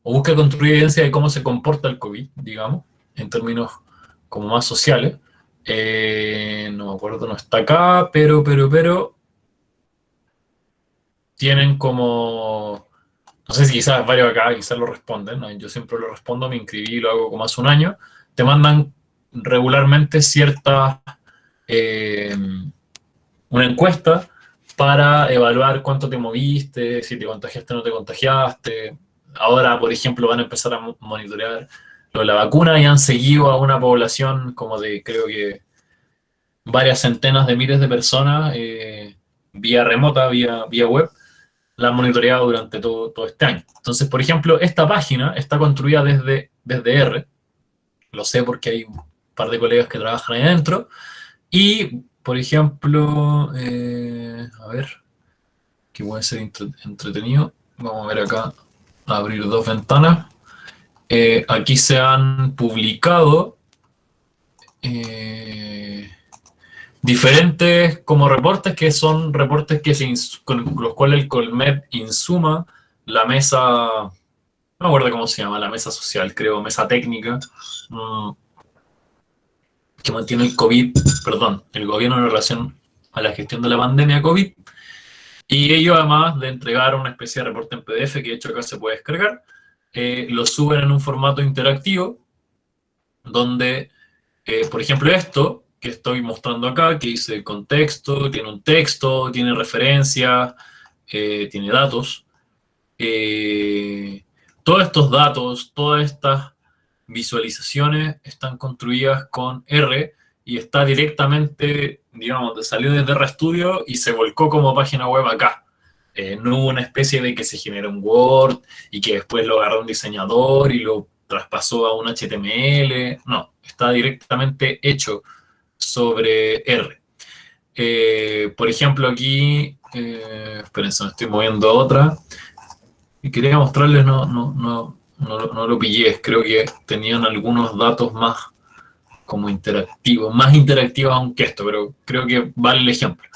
o busca construir evidencia de cómo se comporta el COVID, digamos, en términos como más sociales. No me acuerdo, no está acá, pero tienen como, no sé si quizás varios acá quizás lo responden, ¿no? Yo siempre lo respondo, me inscribí y lo hago como hace un año. Te mandan regularmente eh, una encuesta para evaluar cuánto te moviste, si te contagiaste o no te contagiaste. Ahora, por ejemplo, van a empezar a monitorear lo de la vacuna y han seguido a una población como de, creo que, varias centenas de miles de personas, vía remota, vía web, la han monitoreado durante todo este año. Entonces, por ejemplo, esta página está construida desde R, lo sé porque hay un par de colegas que trabajan ahí adentro, y, por ejemplo, a ver, que puede ser entretenido, vamos a ver acá, abrir dos ventanas. Aquí se han publicado diferentes como reportes, que son reportes con los cuales el Colmed insuma la mesa, no me acuerdo cómo se llama, la mesa social, creo, mesa técnica, que mantiene el gobierno en relación a la gestión de la pandemia COVID. Y ellos, además de entregar una especie de reporte en PDF, que de hecho acá se puede descargar, lo suben en un formato interactivo, donde, por ejemplo, esto que estoy mostrando acá, que dice contexto, tiene un texto, tiene referencias, tiene datos. Todos estos datos, todas estas visualizaciones están construidas con R y está directamente, digamos, salió desde RStudio y se volcó como página web acá. No hubo una especie de que se genera un Word y que después lo agarró un diseñador y lo traspasó a un HTML. No, está directamente hecho sobre R. Por ejemplo, aquí, espérense, me estoy moviendo a otra. Y quería mostrarles, no lo pillé, creo que tenían algunos datos más como interactivos, más interactivos aún que esto, pero creo que vale el ejemplo.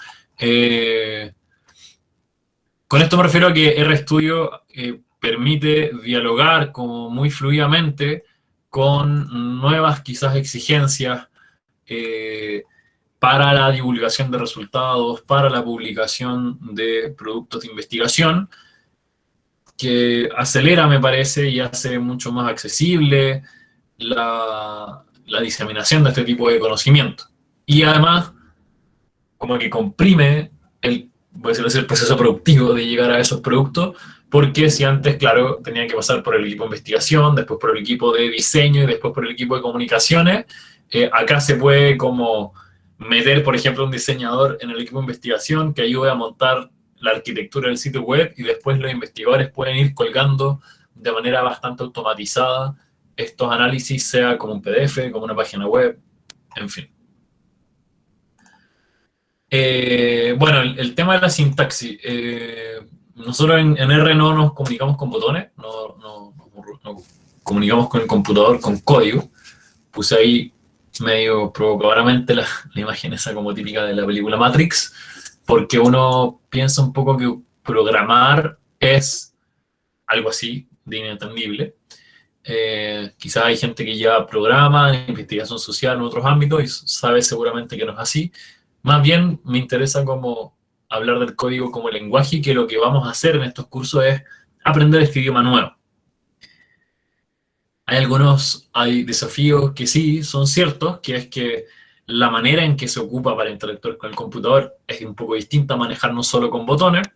Con esto me refiero a que RStudio permite dialogar como muy fluidamente con nuevas quizás exigencias para la divulgación de resultados, para la publicación de productos de investigación, que acelera, me parece, y hace mucho más accesible la diseminación de este tipo de conocimiento. Y además, como que comprime voy a decirlo así, el proceso productivo de llegar a esos productos, porque si antes, claro, tenía que pasar por el equipo de investigación, después por el equipo de diseño y después por el equipo de comunicaciones, acá se puede como meter, por ejemplo, un diseñador en el equipo de investigación que ayude a montar la arquitectura del sitio web y después los investigadores pueden ir colgando de manera bastante automatizada estos análisis, sea como un PDF, como una página web, en fin. Bueno, el tema de la sintaxis. Nosotros en R no nos comunicamos con botones, no comunicamos con el computador con código. Puse ahí medio provocadoramente la imagen esa como típica de la película Matrix, porque uno piensa un poco que programar es algo así de inentendible. Quizás hay gente que ya programa en investigación social en otros ámbitos y sabe seguramente que no es así. Más bien me interesa como hablar del código como lenguaje y que lo que vamos a hacer en estos cursos es aprender este idioma nuevo. Hay desafíos que sí son ciertos, que es que la manera en que se ocupa para interactuar con el computador es un poco distinta a manejar no solo con botones,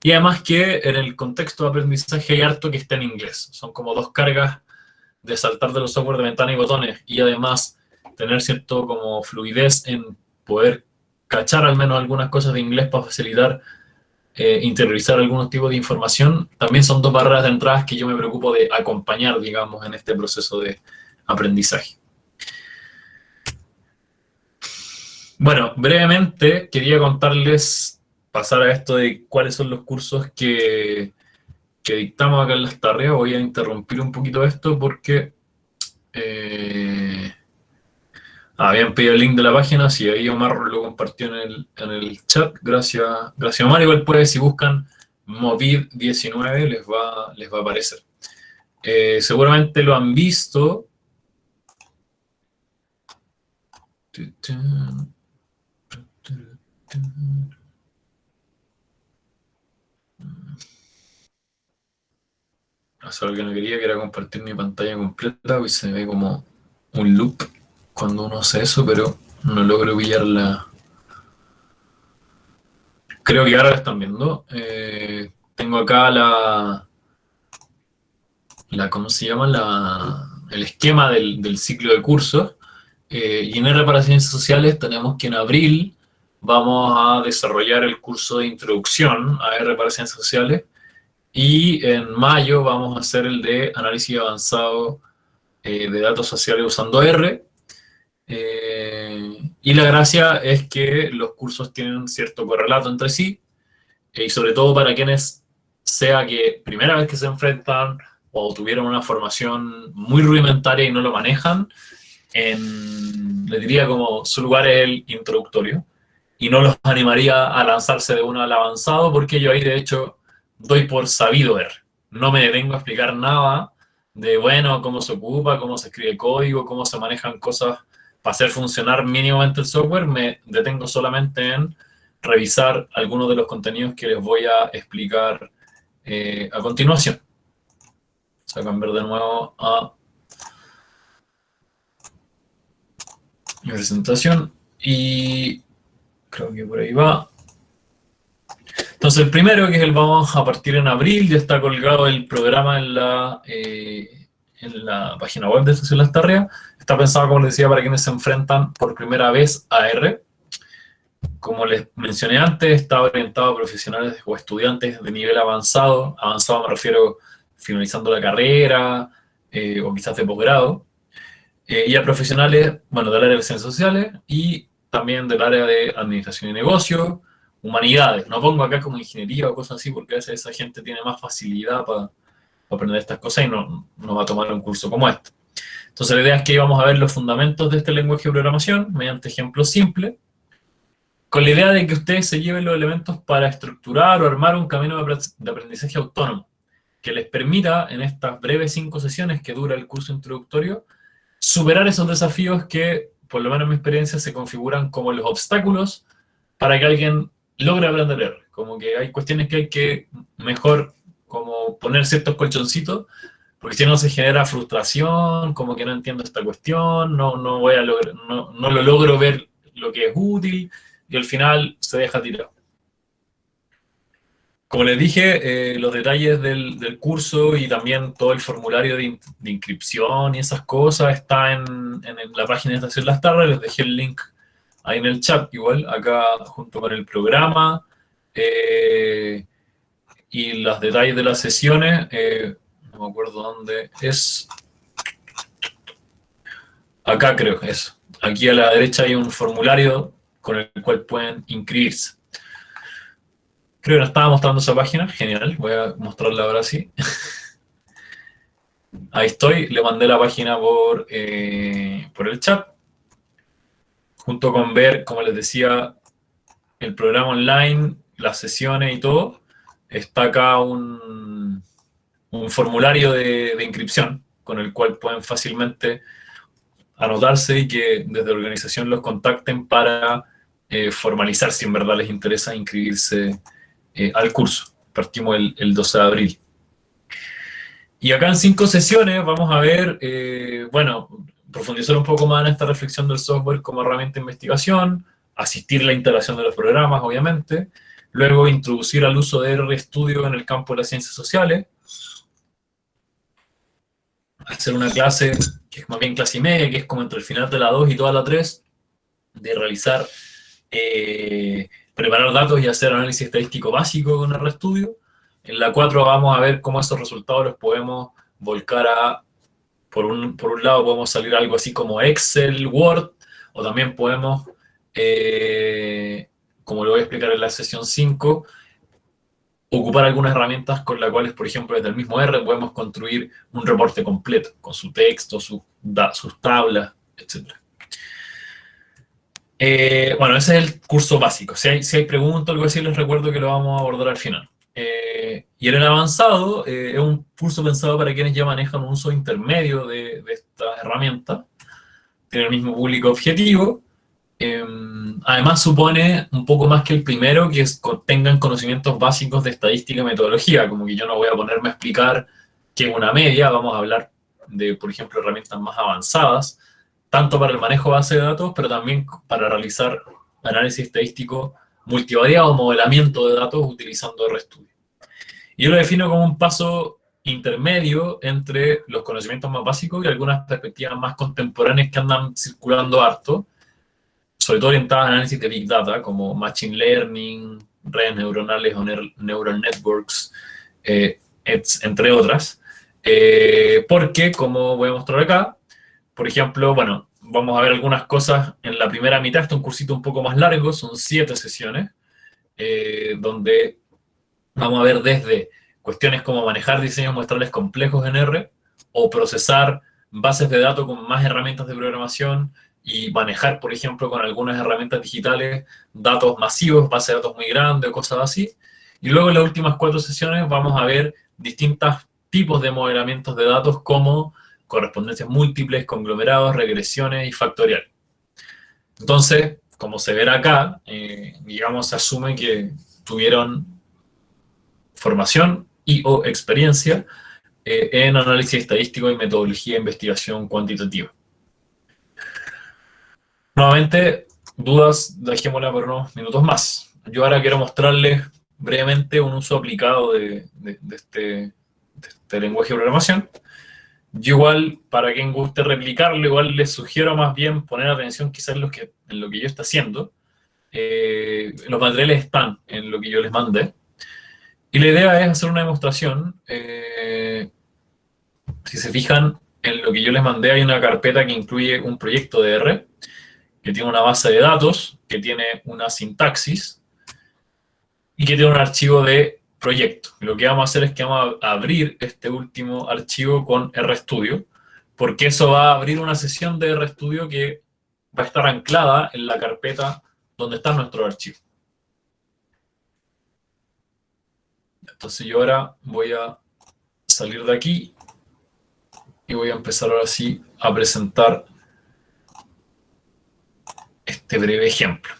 y además que en el contexto de aprendizaje hay harto que está en inglés. Son como dos cargas de saltar de los software de ventana y botones y además tener cierto como fluidez en poder cachar al menos algunas cosas de inglés para facilitar interiorizar algunos tipos de información, también son dos barreras de entrada que yo me preocupo de acompañar, digamos, en este proceso de aprendizaje. Bueno, brevemente quería contarles, pasar a esto de cuáles son los cursos que dictamos acá en Las Tarrias. Voy a interrumpir un poquito esto porque habían pedido el link de la página, si ahí Omar lo compartió en el chat. Gracias Omar. Igual puede, si buscan Movid19 les va a aparecer. Seguramente lo han visto. Eso es lo que no quería, que era compartir mi pantalla completa, pues se ve como un loop cuando uno hace eso, pero no logro pillar la... Creo que ahora la están viendo. Tengo acá ¿cómo se llama? El esquema del ciclo de cursos. Y en R para Ciencias Sociales tenemos que en abril vamos a desarrollar el curso de introducción a R para Ciencias Sociales y en mayo vamos a hacer el de análisis avanzado de datos sociales usando R. Y la gracia es que los cursos tienen cierto correlato entre sí y sobre todo para quienes sea que primera vez que se enfrentan o tuvieron una formación muy rudimentaria y no lo manejan, le diría como su lugar es el introductorio y no los animaría a lanzarse de uno al avanzado porque yo ahí de hecho doy por sabido R. No me detengo a explicar nada de, bueno, cómo se ocupa, cómo se escribe código, cómo se manejan cosas para hacer funcionar mínimamente el software. Me detengo solamente en revisar algunos de los contenidos que les voy a explicar a continuación. Vamos a cambiar de nuevo a mi presentación y creo que por ahí va. Entonces el primero, que es el vamos a partir en abril, ya está colgado el programa en la página web de Estación Las Tarrias. Está pensado, como les decía, para quienes se enfrentan por primera vez a R. Como les mencioné antes, está orientado a profesionales o estudiantes de nivel avanzado. Avanzado me refiero finalizando la carrera o quizás de posgrado. Y a profesionales, bueno, del área de ciencias sociales y también del área de administración y negocios, humanidades. No pongo acá como ingeniería o cosas así porque a veces esa gente tiene más facilidad para aprender estas cosas y no va a tomar un curso como este. Entonces la idea es que íbamos a ver los fundamentos de este lenguaje de programación mediante ejemplos simples, con la idea de que ustedes se lleven los elementos para estructurar o armar un camino de aprendizaje autónomo, que les permita en estas breves 5 sesiones que dura el curso introductorio, superar esos desafíos que, por lo menos en mi experiencia, se configuran como los obstáculos para que alguien logre aprender R. Como que hay cuestiones que hay que mejor como poner ciertos colchoncitos, porque si no se genera frustración, como que no entiendo esta cuestión, no voy a lograr, no lo logro ver lo que es útil, y al final se deja tirado. Como les dije, los detalles del curso y también todo el formulario de inscripción y esas cosas está en la página de Estación Las Tarrias. Les dejé el link ahí en el chat, igual, acá junto con el programa y los detalles de las sesiones. No me acuerdo dónde es. Acá creo que es. Aquí a la derecha hay un formulario con el cual pueden inscribirse. Creo que no estaba mostrando esa página. Genial, voy a mostrarla ahora sí. Ahí estoy, le mandé la página por el chat. Junto con ver, como les decía, el programa online, las sesiones y todo, está acá un formulario de inscripción. con el cual pueden fácilmente anotarse y que desde la organización los contacten para formalizar si en verdad les interesa inscribirse al curso. Partimos el 12 de abril. Y acá en 5 sesiones vamos a ver, bueno, profundizar un poco más en esta reflexión del software como herramienta de investigación, asistir a la integración de los programas, obviamente, luego introducir al uso de RStudio en el campo de las ciencias sociales, hacer una clase que es más bien clase y media, que es como entre el final de la 2 y toda la 3, de realizar, preparar datos y hacer análisis estadístico básico con RStudio. En la 4 vamos a ver cómo esos resultados los podemos volcar a, por un lado podemos salir a algo así como Excel, Word, o también podemos, como lo voy a explicar en la sesión 5, ocupar algunas herramientas con las cuales, por ejemplo, desde el mismo R podemos construir un reporte completo, con su texto, sus tablas, etc. Bueno, ese es el curso básico. Si hay preguntas o algo así, les recuerdo que lo vamos a abordar al final. Y en el avanzado, es un curso pensado para quienes ya manejan un uso intermedio de estas herramientas. Tiene el mismo público objetivo. Además supone un poco más que el primero, que tengan conocimientos básicos de estadística y metodología, como que yo no voy a ponerme a explicar qué es una media, vamos a hablar de, por ejemplo, herramientas más avanzadas, tanto para el manejo de base de datos, pero también para realizar análisis estadístico multivariado, modelamiento de datos utilizando RStudio. Y yo lo defino como un paso intermedio entre los conocimientos más básicos y algunas perspectivas más contemporáneas que andan circulando harto, sobre todo orientadas a análisis de Big Data, como Machine Learning, redes neuronales o Neural Networks, entre otras. Porque, como voy a mostrar acá, por ejemplo, bueno, vamos a ver algunas cosas en la primera mitad. Este es un cursito un poco más largo, son 7 sesiones, donde vamos a ver desde cuestiones como manejar diseños muestrales complejos en R, o procesar bases de datos con más herramientas de programación, y manejar, por ejemplo, con algunas herramientas digitales, datos masivos, bases de datos muy grandes o cosas así. Y luego en las últimas 4 sesiones vamos a ver distintos tipos de modelamientos de datos como correspondencias múltiples, conglomerados, regresiones y factorial. Entonces, como se verá acá, digamos, se asume que tuvieron formación y o experiencia en análisis estadístico y metodología de investigación cuantitativa. Nuevamente, dudas, dejémosla por unos minutos más. Yo ahora quiero mostrarles brevemente un uso aplicado de este lenguaje de programación. Yo igual, para quien guste replicarlo, igual les sugiero más bien poner atención quizás en lo que yo estoy haciendo. Los materiales están en lo que yo les mandé. Y la idea es hacer una demostración. Si se fijan, en lo que yo les mandé hay una carpeta que incluye un proyecto de R, que tiene una base de datos, que tiene una sintaxis y que tiene un archivo de proyecto. Y lo que vamos a hacer es que vamos a abrir este último archivo con RStudio, porque eso va a abrir una sesión de RStudio que va a estar anclada en la carpeta donde está nuestro archivo. Entonces yo ahora voy a salir de aquí y voy a empezar ahora sí a presentar este breve ejemplo.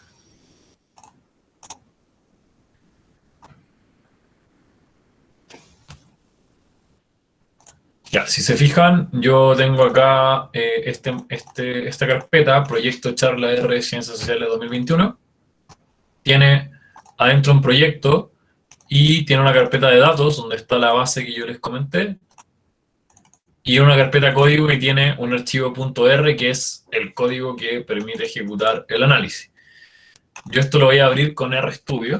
Ya, si se fijan, yo tengo acá esta carpeta, Proyecto Charla R Ciencias Sociales 2021. Tiene adentro un proyecto y tiene una carpeta de datos donde está la base que yo les comenté, y una carpeta código que tiene un archivo .r, que es el código que permite ejecutar el análisis. Yo esto lo voy a abrir con RStudio.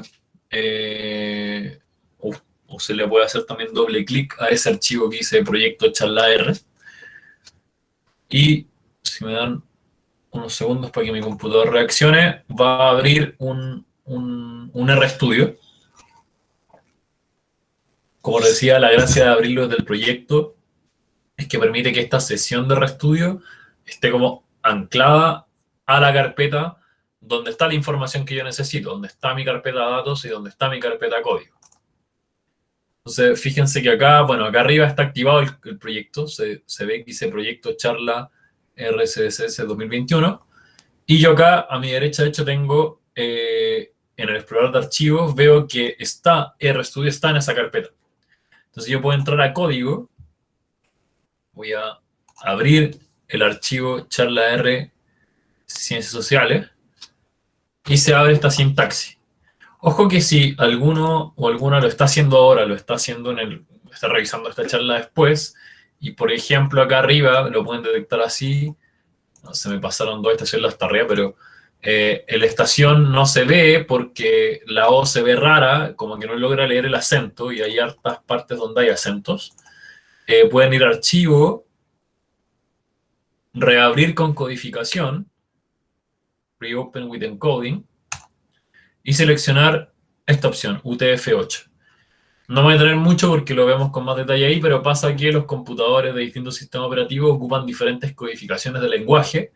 O se le puede hacer también doble clic a ese archivo que dice Proyecto Charla R. Y si me dan unos segundos para que mi computador reaccione, va a abrir un RStudio. Como les decía, la gracia de abrirlo desde el proyecto es que permite que esta sesión de RStudio esté como anclada a la carpeta donde está la información que yo necesito, donde está mi carpeta de datos y donde está mi carpeta de código. Entonces, fíjense que acá, bueno, acá arriba está activado el proyecto, se ve que dice proyecto charla RCSS 2021, y yo acá a mi derecha, de hecho, tengo, en el explorador de archivos, veo que está, RStudio está en esa carpeta. Entonces yo puedo entrar a código, voy a abrir el archivo charla R Ciencias Sociales, y se abre esta sintaxis. Ojo que si alguno o alguna lo está haciendo ahora, lo está haciendo está revisando esta charla después, y por ejemplo acá arriba lo pueden detectar así, no, se me pasaron dos estaciones hasta arriba, pero la estación no se ve porque la O se ve rara, como que no logra leer el acento, y hay hartas partes donde hay acentos. Pueden ir a archivo, reabrir con codificación, reopen with encoding, y seleccionar esta opción, UTF-8. No me voy a tener mucho porque lo vemos con más detalle ahí, pero pasa que los computadores de distintos sistemas operativos ocupan diferentes codificaciones de lenguaje,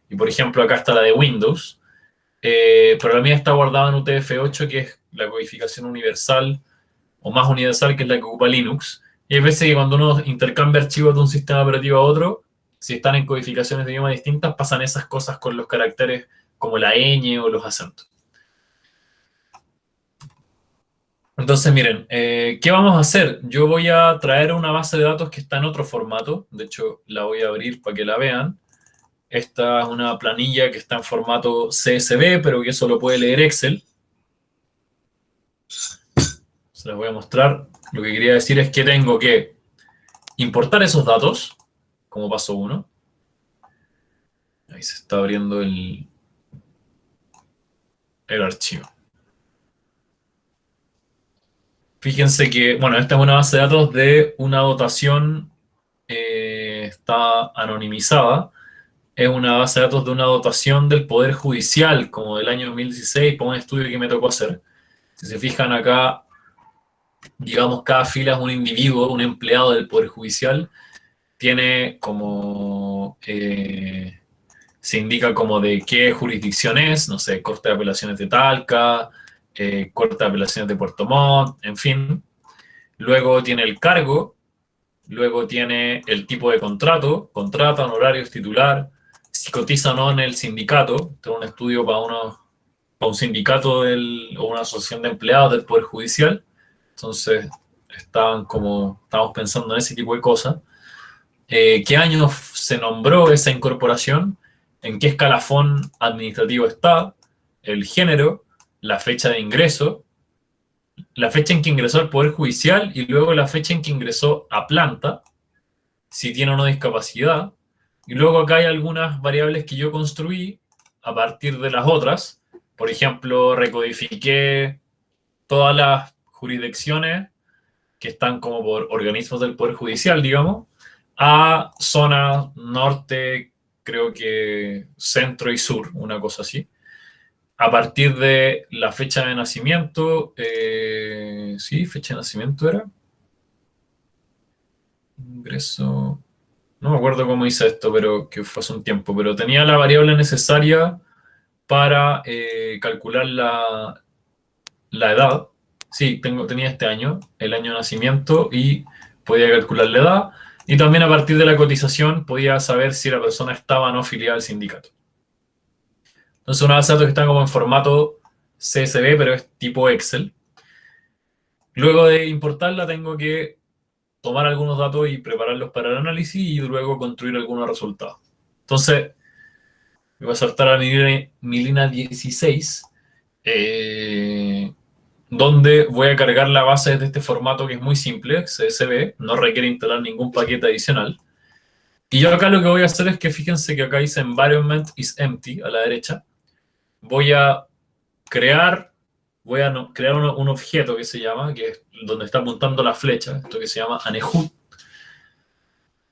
y por ejemplo acá está la de Windows, pero la mía está guardada en UTF-8, que es la codificación universal, o más universal, que es la que ocupa Linux. Y hay veces que cuando uno intercambia archivos de un sistema operativo a otro, si están en codificaciones de idioma distintas, pasan esas cosas con los caracteres como la ñ o los acentos. Entonces, miren, ¿qué vamos a hacer? Yo voy a traer una base de datos que está en otro formato. De hecho, la voy a abrir para que la vean. Esta es una planilla que está en formato CSV, pero que eso lo puede leer Excel. Se las voy a mostrar. Lo que quería decir es que tengo que importar esos datos, como paso 1. Ahí se está abriendo el archivo. Fíjense que, bueno, esta es una base de datos de una dotación, está anonimizada. Es una base de datos de una dotación del Poder Judicial, como del año 2016, por un estudio que me tocó hacer. Si se fijan acá, digamos, cada fila es un individuo, un empleado del Poder Judicial. Tiene como, se indica como de qué jurisdicción es, no sé, Corte de Apelaciones de Talca, Corte de Apelaciones de Puerto Montt, en fin. Luego tiene el cargo, luego tiene el tipo de contrato, contrata, honorarios, titular, si cotiza o no en el sindicato. Tengo un estudio para un sindicato o una asociación de empleados del Poder Judicial. Entonces, estamos pensando en ese tipo de cosas. ¿Qué año se nombró esa incorporación? ¿En qué escalafón administrativo está? El género, la fecha de ingreso, la fecha en que ingresó al Poder Judicial y luego la fecha en que ingresó a planta, si tiene o no discapacidad. Y luego acá hay algunas variables que yo construí a partir de las otras. Por ejemplo, recodifiqué todas las jurisdicciones que están como por organismos del Poder Judicial, digamos, a zona norte, creo que centro y sur, una cosa así. A partir de la fecha de nacimiento, sí, fecha de nacimiento era. Ingreso. No me acuerdo cómo hice esto, pero que fue hace un tiempo, pero tenía la variable necesaria para calcular la edad. Sí, tenía este año, el año de nacimiento, y podía calcular la edad. Y también a partir de la cotización podía saber si la persona estaba o no afiliada al sindicato. Entonces, una base de datos que está como en formato CSV, pero es tipo Excel. Luego de importarla, tengo que tomar algunos datos y prepararlos para el análisis y luego construir algunos resultados. Entonces, me voy a saltar a mi línea 16, donde voy a cargar la base de este formato que es muy simple, CSV, no requiere instalar ningún paquete adicional. Y yo acá lo que voy a hacer es que fíjense que acá dice environment is empty a la derecha. Voy a crear un objeto que se llama, que es donde está apuntando la flecha, esto que se llama anehud.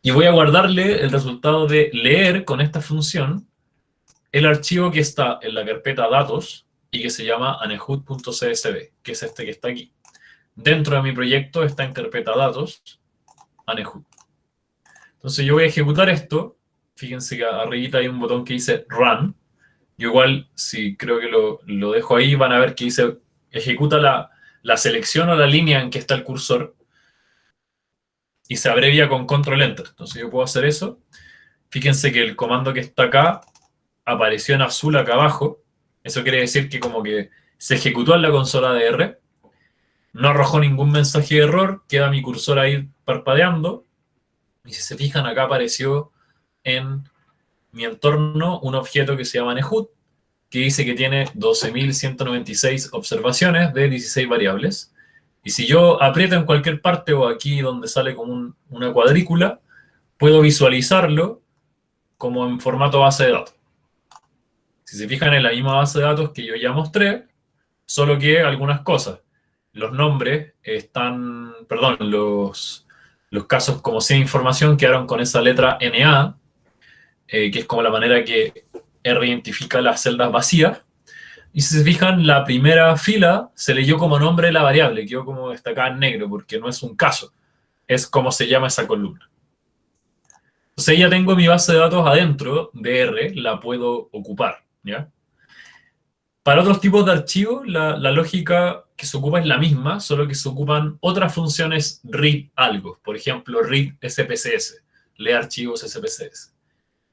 Y voy a guardarle el resultado de leer con esta función el archivo que está en la carpeta datos y que se llama anehud.csv, que es este que está aquí. Dentro de mi proyecto está en carpeta datos, anehud. Entonces yo voy a ejecutar esto. Fíjense que arribita hay un botón que dice Run. Yo igual, si creo que lo dejo ahí, van a ver que dice ejecuta la selección o la línea en que está el cursor. y se abrevia con control enter. Entonces yo puedo hacer eso. Fíjense que el comando que está acá apareció en azul acá abajo. Eso quiere decir que como que se ejecutó en la consola de R, no arrojó ningún mensaje de error, queda mi cursor ahí parpadeando, y si se fijan acá apareció en mi entorno un objeto que se llama Nehut, que dice que tiene 12.196 observaciones de 16 variables. Y si yo aprieto en cualquier parte o aquí donde sale como una cuadrícula, puedo visualizarlo como en formato base de datos. Si se fijan en la misma base de datos que yo ya mostré, solo que algunas cosas. Los nombres están, perdón, los casos como sin información quedaron con esa letra NA, que es como la manera que R identifica las celdas vacías. Y si se fijan, la primera fila se leyó como nombre de la variable, quedó como destacada en negro, porque no es un caso, es como se llama esa columna. Entonces ya tengo mi base de datos adentro de R, la puedo ocupar, ¿ya? Para otros tipos de archivos, la lógica que se ocupa es la misma, solo que se ocupan otras funciones read algo. Por ejemplo, read SPSS, lee archivos SPSS.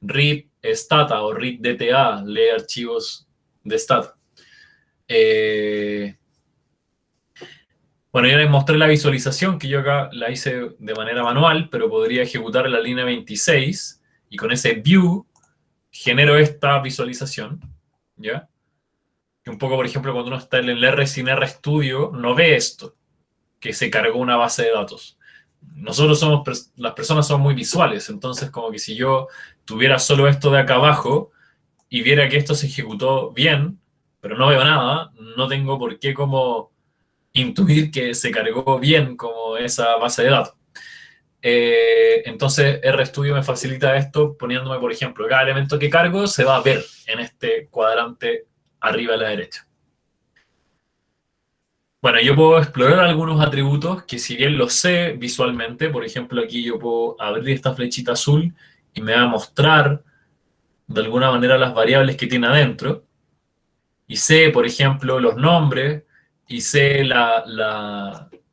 Read stata o read DTA, lee archivos de stata. Bueno, ya les mostré la visualización, que yo acá la hice de manera manual, pero podría ejecutar en la línea 26, y con ese view genero esta visualización, ¿ya? Que un poco, por ejemplo, cuando uno está en el R sin RStudio, no ve esto, que se cargó una base de datos. Nosotros somos, las personas son muy visuales, entonces como que si yo tuviera solo esto de acá abajo y viera que esto se ejecutó bien, pero no veo nada, no tengo por qué como intuir que se cargó bien como esa base de datos. Entonces RStudio me facilita esto poniéndome, por ejemplo, cada elemento que cargo se va a ver en este cuadrante arriba a la derecha. Bueno, yo puedo explorar algunos atributos que si bien los sé visualmente, por ejemplo, aquí yo puedo abrir esta flechita azul y me va a mostrar de alguna manera las variables que tiene adentro. Y sé, por ejemplo, los nombres y sé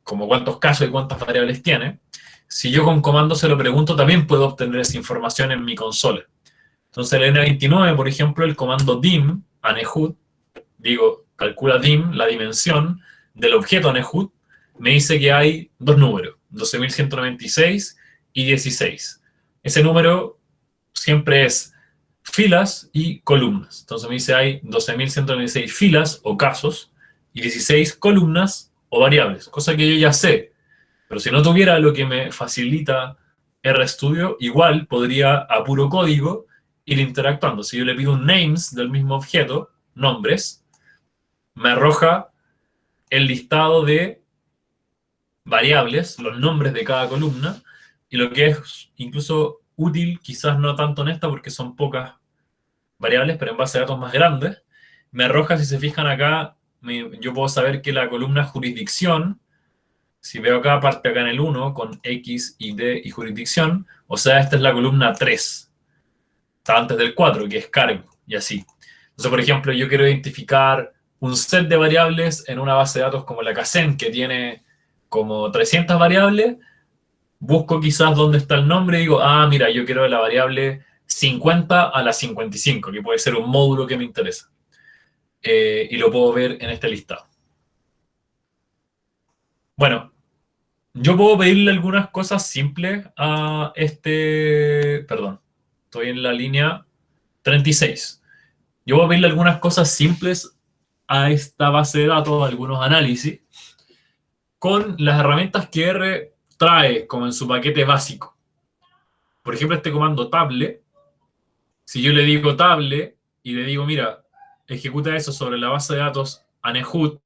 como cuántos casos y cuántas variables tiene. Si yo con comando se lo pregunto, también puedo obtener esa información en mi consola. Entonces, en el N29, por ejemplo, el comando dim a Nehut, digo, calcula dim, la dimensión del objeto Nehut, me dice que hay dos números, 12.196 y 16. Ese número siempre es filas y columnas. Entonces me dice hay 12.196 filas o casos y 16 columnas o variables, cosa que yo ya sé. Pero si no tuviera lo que me facilita RStudio, igual podría a puro código ir interactuando. Si yo le pido un names del mismo objeto, nombres, me arroja el listado de variables, los nombres de cada columna, y lo que es incluso útil, quizás no tanto en esta porque son pocas variables, pero en base de datos más grandes, me arroja, si se fijan acá, yo puedo saber que la columna jurisdicción, si veo acá, parte acá en el 1 con X, Y, D y jurisdicción, o sea, esta es la columna 3. Está antes del 4, que es cargo, y así. Entonces, por ejemplo, yo quiero identificar un set de variables en una base de datos como la CASEN, que tiene como 300 variables, busco quizás dónde está el nombre y digo, ah, mira, yo quiero la variable 50 a la 55, que puede ser un módulo que me interesa. Y lo puedo ver en este listado. Bueno, yo puedo pedirle algunas cosas simples a perdón, estoy en la línea 36. Yo voy a pedirle algunas cosas simples a esta base de datos, algunos análisis, con las herramientas que R trae como en su paquete básico. Por ejemplo, este comando table, si yo le digo table y le digo, mira, ejecuta eso sobre la base de datos anehut,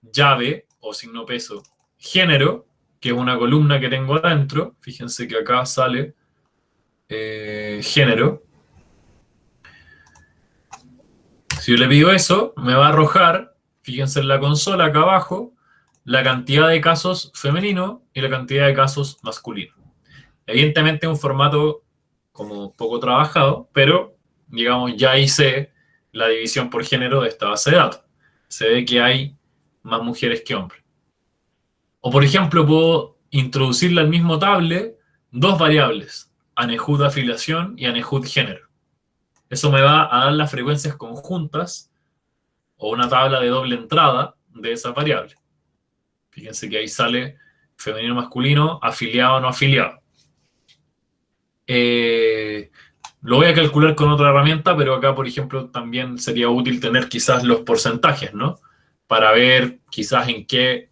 llave o signo peso, género, que es una columna que tengo adentro, fíjense que acá sale género. Si yo le pido eso, me va a arrojar, fíjense en la consola acá abajo, la cantidad de casos femenino y la cantidad de casos masculino. Evidentemente es un formato como poco trabajado, pero digamos ya hice la división por género de esta base de datos. Se ve que hay más mujeres que hombres. O por ejemplo puedo introducirle al mismo table dos variables, ANEHUD afiliación y ANEHUD género. Eso me va a dar las frecuencias conjuntas o una tabla de doble entrada de esa variable. Fíjense que ahí sale femenino, masculino, afiliado o no afiliado. Lo voy a calcular con otra herramienta, pero acá, por ejemplo, también sería útil tener quizás los porcentajes, ¿no? Para ver quizás en qué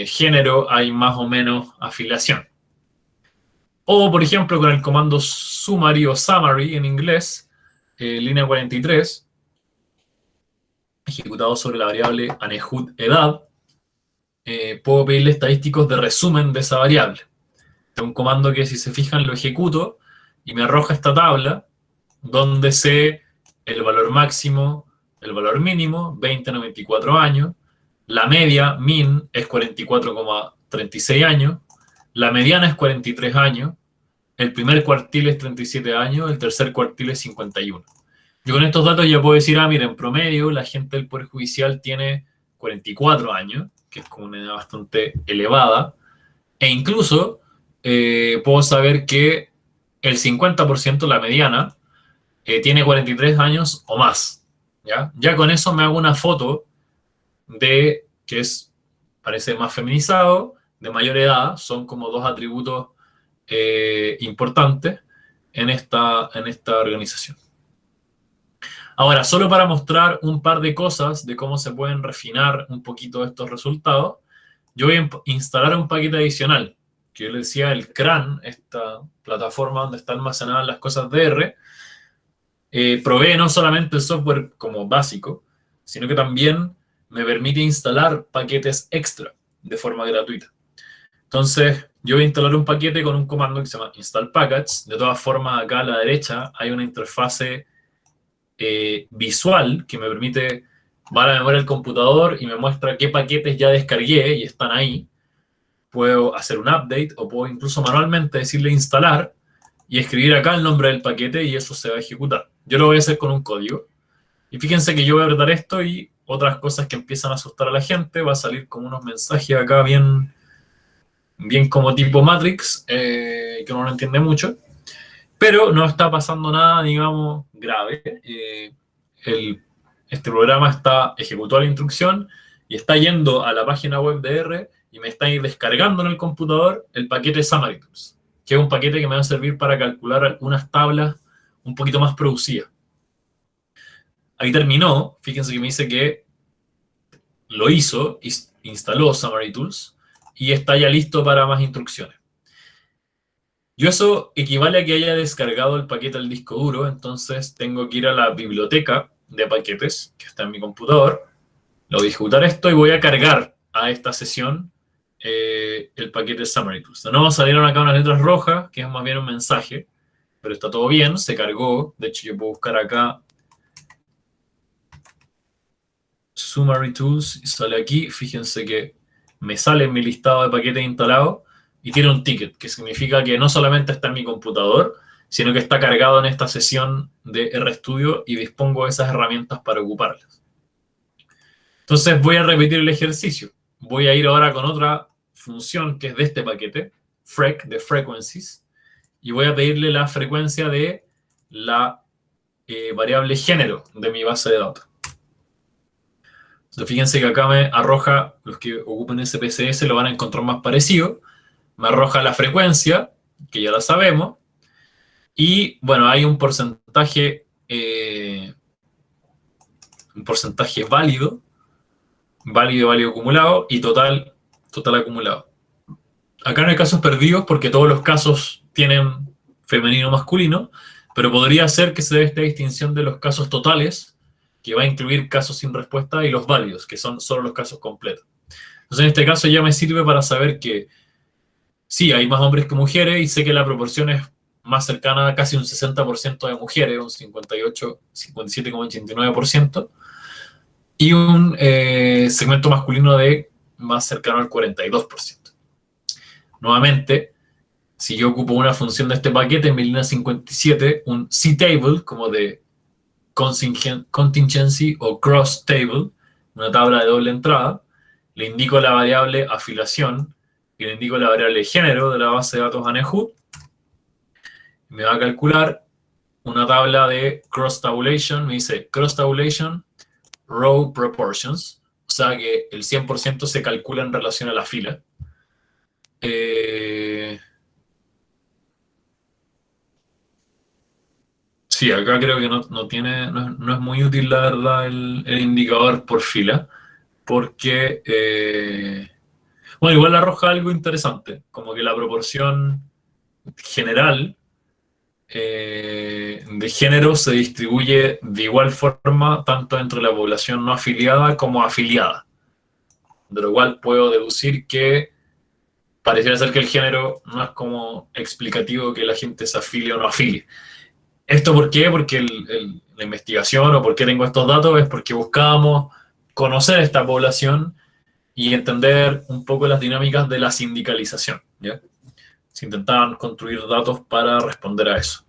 género hay más o menos afiliación. O, por ejemplo, con el comando summary o summary en inglés, línea 43, ejecutado sobre la variable ANEHUD edad, puedo pedirle estadísticos de resumen de esa variable. Es un comando que, si se fijan, lo ejecuto y me arroja esta tabla donde sé el valor máximo, el valor mínimo, 20,94 años, la media, min, es 44,36 años, la mediana es 43 años, el primer cuartil es 37 años, el tercer cuartil es 51. Yo con estos datos ya puedo decir, mira, en promedio la gente del Poder Judicial tiene 44 años, que es como una edad bastante elevada, e incluso puedo saber que el 50%, la mediana, tiene 43 años o más. Ya con eso me hago una foto de que parece más feminizado, de mayor edad, son como dos atributos importantes en esta organización. Ahora, solo para mostrar un par de cosas de cómo se pueden refinar un poquito estos resultados, yo voy a instalar un paquete adicional, que yo les decía, el CRAN, esta plataforma donde están almacenadas las cosas de R, provee no solamente el software como básico, sino que también me permite instalar paquetes extra de forma gratuita. Entonces, yo voy a instalar un paquete con un comando que se llama install package. De todas formas, acá a la derecha hay una interfase visual que me permite, va a la memoria del computador y me muestra qué paquetes ya descargué y están ahí. Puedo hacer un update o puedo incluso manualmente decirle instalar y escribir acá el nombre del paquete y eso se va a ejecutar. Yo lo voy a hacer con un código. Y fíjense que yo voy a apretar esto y otras cosas que empiezan a asustar a la gente, va a salir como unos mensajes acá bien como tipo Matrix, que uno no entiende mucho. Pero no está pasando nada, digamos, grave. Este programa ejecutó la instrucción y está yendo a la página web de R y me está descargando en el computador el paquete Summary Tools, que es un paquete que me va a servir para calcular algunas tablas un poquito más producidas. Ahí terminó. Fíjense que me dice que lo hizo, instaló Summary Tools y está ya listo para más instrucciones. Eso equivale a que haya descargado el paquete al disco duro, entonces tengo que ir a la biblioteca de paquetes que está en mi computador, lo voy a ejecutar esto y voy a cargar a esta sesión el paquete Summary Tools. De nuevo salieron acá unas letras rojas, que es más bien un mensaje, pero está todo bien, se cargó. De hecho, yo puedo buscar acá Summary Tools y sale aquí. Fíjense que me sale en mi listado de paquetes instalados y tiene un ticket, que significa que no solamente está en mi computador, sino que está cargado en esta sesión de RStudio y dispongo de esas herramientas para ocuparlas. Entonces voy a repetir el ejercicio. Voy a ir ahora con otra función que es de este paquete, freq, de frequencies, y voy a pedirle la frecuencia de la variable género de mi base de datos. Entonces, fíjense que acá me arroja, los que ocupen SPSS lo van a encontrar más parecido, me arroja la frecuencia, que ya la sabemos, y bueno, hay un porcentaje válido acumulado y total acumulado. Acá no hay casos perdidos porque todos los casos tienen femenino o masculino, pero podría ser que se dé esta distinción de los casos totales, que va a incluir casos sin respuesta, y los válidos, que son solo los casos completos. Entonces, en este caso ya me sirve para saber que sí, hay más hombres que mujeres y sé que la proporción es más cercana a casi un 60% de mujeres, un 57,89%, y un segmento masculino de más cercano al 42%. Nuevamente, si yo ocupo una función de este paquete en mi línea 57, un ctable, como de contingency o cross table, una tabla de doble entrada, le indico la variable afiliación y le indico la variable género de la base de datos ANEHU. Me va a calcular una tabla de cross tabulation. Me dice cross tabulation row proportions. O sea que el 100% se calcula en relación a la fila. Sí, acá creo que no es muy útil, la verdad, el indicador por fila, porque, bueno, igual arroja algo interesante, como que la proporción general de género se distribuye de igual forma tanto entre la población no afiliada como afiliada, de lo cual puedo deducir que pareciera ser que el género no es como explicativo que la gente se afilie o no afilie. ¿Esto por qué? Porque la investigación o por qué tengo estos datos es porque buscábamos conocer esta población y entender un poco las dinámicas de la sindicalización, ¿ya? Se intentaban construir datos para responder a eso.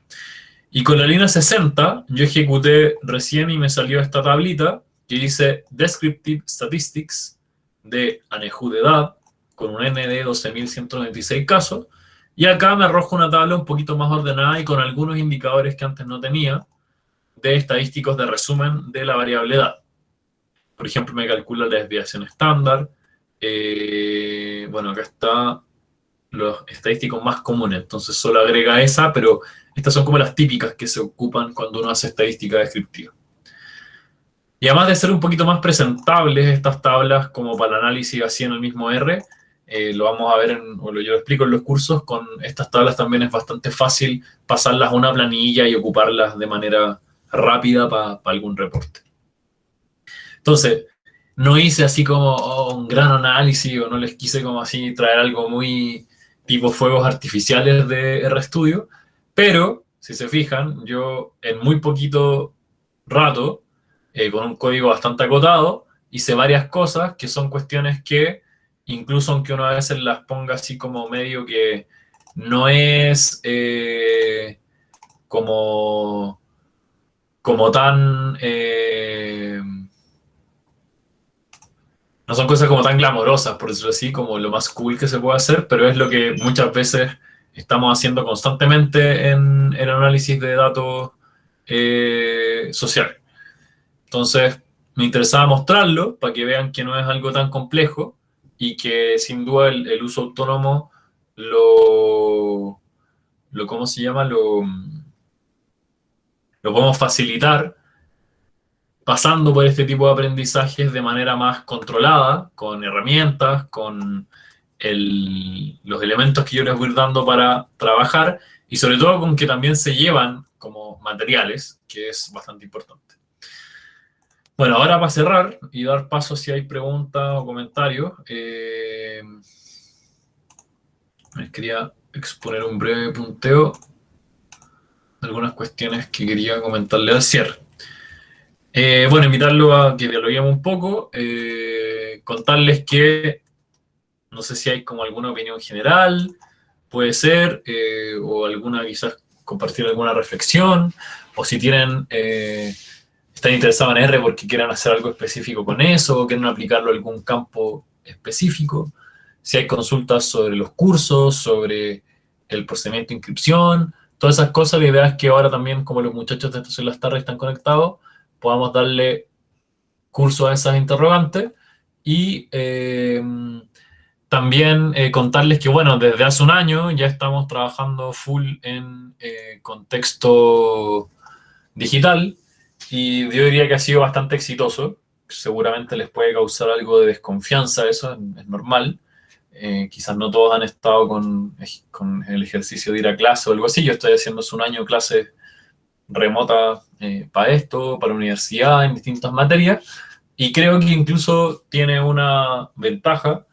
Y con la línea 60 yo ejecuté recién y me salió esta tablita que dice Descriptive Statistics de ANEHU de edad con un N de 12.196 casos. Y acá me arroja una tabla un poquito más ordenada y con algunos indicadores que antes no tenía de estadísticos de resumen de la variable edad. Por ejemplo, me calcula la desviación estándar. Bueno, acá está los estadísticos más comunes, entonces solo agrega esa, pero estas son como las típicas que se ocupan cuando uno hace estadística descriptiva. Y además de ser un poquito más presentables estas tablas como para el análisis así en el mismo R, lo vamos a ver, yo lo explico en los cursos, con estas tablas también es bastante fácil pasarlas a una planilla y ocuparlas de manera rápida para algún reporte. Entonces, no hice así como un gran análisis o no les quise como así traer algo muy tipo fuegos artificiales de RStudio, pero si se fijan, yo en muy poquito rato, con un código bastante acotado, hice varias cosas que son cuestiones que, incluso aunque uno a veces las ponga así como medio que no es como tan... no son cosas como tan glamorosas, por decirlo así, como lo más cool que se puede hacer, pero es lo que muchas veces estamos haciendo constantemente en el análisis de datos social. Entonces, me interesaba mostrarlo para que vean que no es algo tan complejo y que sin duda el uso autónomo ¿cómo se llama? Lo podemos facilitar pasando por este tipo de aprendizajes de manera más controlada, con herramientas, con los elementos que yo les voy dando para trabajar y sobre todo con que también se llevan como materiales, que es bastante importante. Bueno, ahora para cerrar y dar paso si hay preguntas o comentarios, les quería exponer un breve punteo de algunas cuestiones que quería comentarles al cierre. Bueno, invitarlo a que dialoguemos un poco, contarles que no sé si hay como alguna opinión general, puede ser, o alguna, quizás compartir alguna reflexión, o si tienen, están interesados en R porque quieran hacer algo específico con eso, o quieren aplicarlo a algún campo específico, si hay consultas sobre los cursos, sobre el procedimiento de inscripción, todas esas cosas. La idea es que ahora también, como los muchachos de Estación Las Tardes están conectados, podamos darle curso a esas interrogantes y también contarles que, bueno, desde hace un año ya estamos trabajando full en contexto digital y yo diría que ha sido bastante exitoso. Seguramente les puede causar algo de desconfianza, eso es normal. Quizás no todos han estado con el ejercicio de ir a clase o algo así. Yo estoy haciendo hace un año clases remota para esto, para la universidad, en distintas materias, y creo que incluso tiene una ventaja,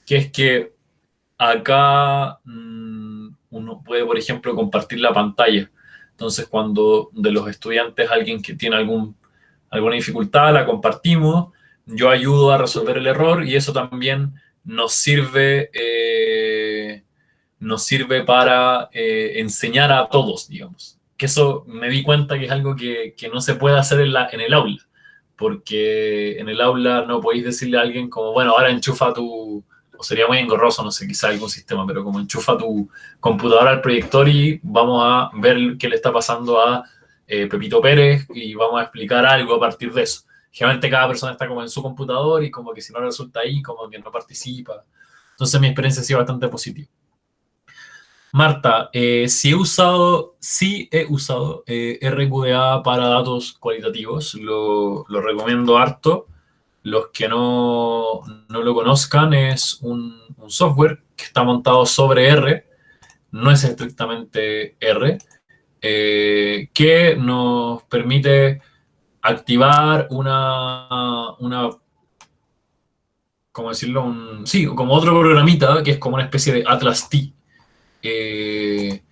que es que acá uno puede, por ejemplo, compartir la pantalla. Entonces, cuando de los estudiantes alguien que tiene alguna dificultad, la compartimos, yo ayudo a resolver el error y eso también nos sirve para enseñar a todos, digamos. Que eso me di cuenta que es algo que no se puede hacer en el aula, porque en el aula no podéis decirle a alguien como, bueno, ahora enchufa o sería muy engorroso, no sé, quizá algún sistema, pero como enchufa tu computadora al proyector y vamos a ver qué le está pasando a Pepito Pérez y vamos a explicar algo a partir de eso. Generalmente cada persona está como en su computador y como que si no resulta ahí, como que no participa. Entonces mi experiencia ha sido bastante positiva. Marta, sí he usado RQDA para datos cualitativos, lo recomiendo harto. Los que no lo conozcan, es un software que está montado sobre R, no es estrictamente R, que nos permite activar ¿cómo decirlo? Sí, como otro programita que es como una especie de Atlas T, eh,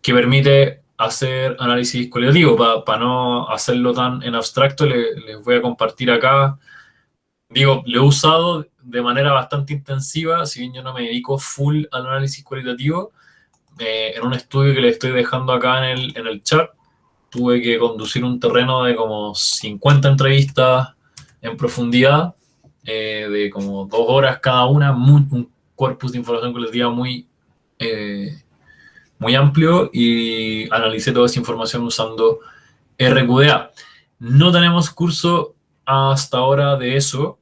que permite hacer análisis cualitativo. Para no hacerlo tan en abstracto, les voy a compartir acá. Digo, lo he usado de manera bastante intensiva, si bien yo no me dedico full al análisis cualitativo. En un estudio que le estoy dejando acá en el chat, tuve que conducir un terreno de como 50 entrevistas en profundidad, de como 2 horas cada una, un corpus de información colectiva eh, muy amplio, y analicé toda esa información usando RQDA. No tenemos curso hasta ahora de eso.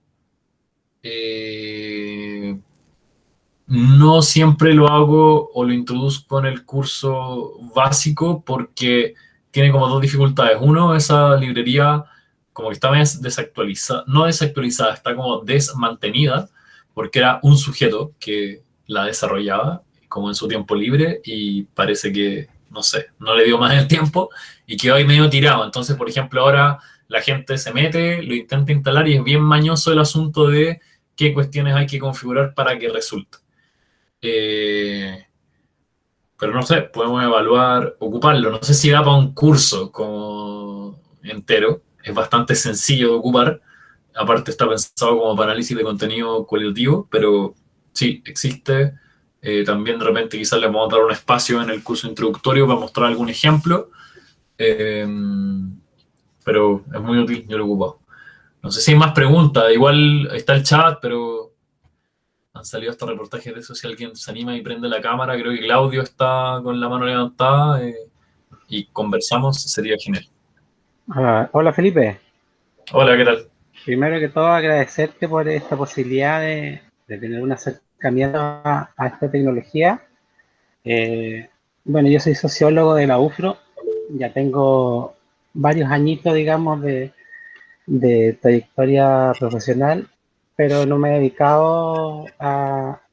No siempre lo hago o lo introduzco en el curso básico porque tiene como dos dificultades. Uno, esa librería como que está desactualizada, no desactualizada, está como desmantenida porque era un sujeto que la desarrollaba como en su tiempo libre y parece que, no sé, no le dio más el tiempo y quedó ahí medio tirado. Entonces, por ejemplo, ahora la gente se mete, lo intenta instalar y es bien mañoso el asunto de qué cuestiones hay que configurar para que resulte. Pero no sé, podemos evaluar, ocuparlo. No sé si da para un curso como entero. Es bastante sencillo de ocupar. Aparte está pensado como para análisis de contenido cualitativo, pero sí, existe. También de repente quizás le vamos a dar un espacio en el curso introductorio para mostrar algún ejemplo. Eh, pero es muy útil, yo lo he ocupado. No sé si hay más preguntas. Igual está el chat, pero han salido estos reportajes de eso. Si alguien se anima y prende la cámara, creo que Claudio está con la mano levantada, y conversamos, sería genial. Hola Felipe, Hola, ¿qué tal? primero que todo agradecerte por esta posibilidad de tener un acercamiento a esta tecnología. Eh, bueno, yo soy sociólogo de la UFRO, ya tengo varios añitos, digamos, de trayectoria profesional, pero no me he dedicado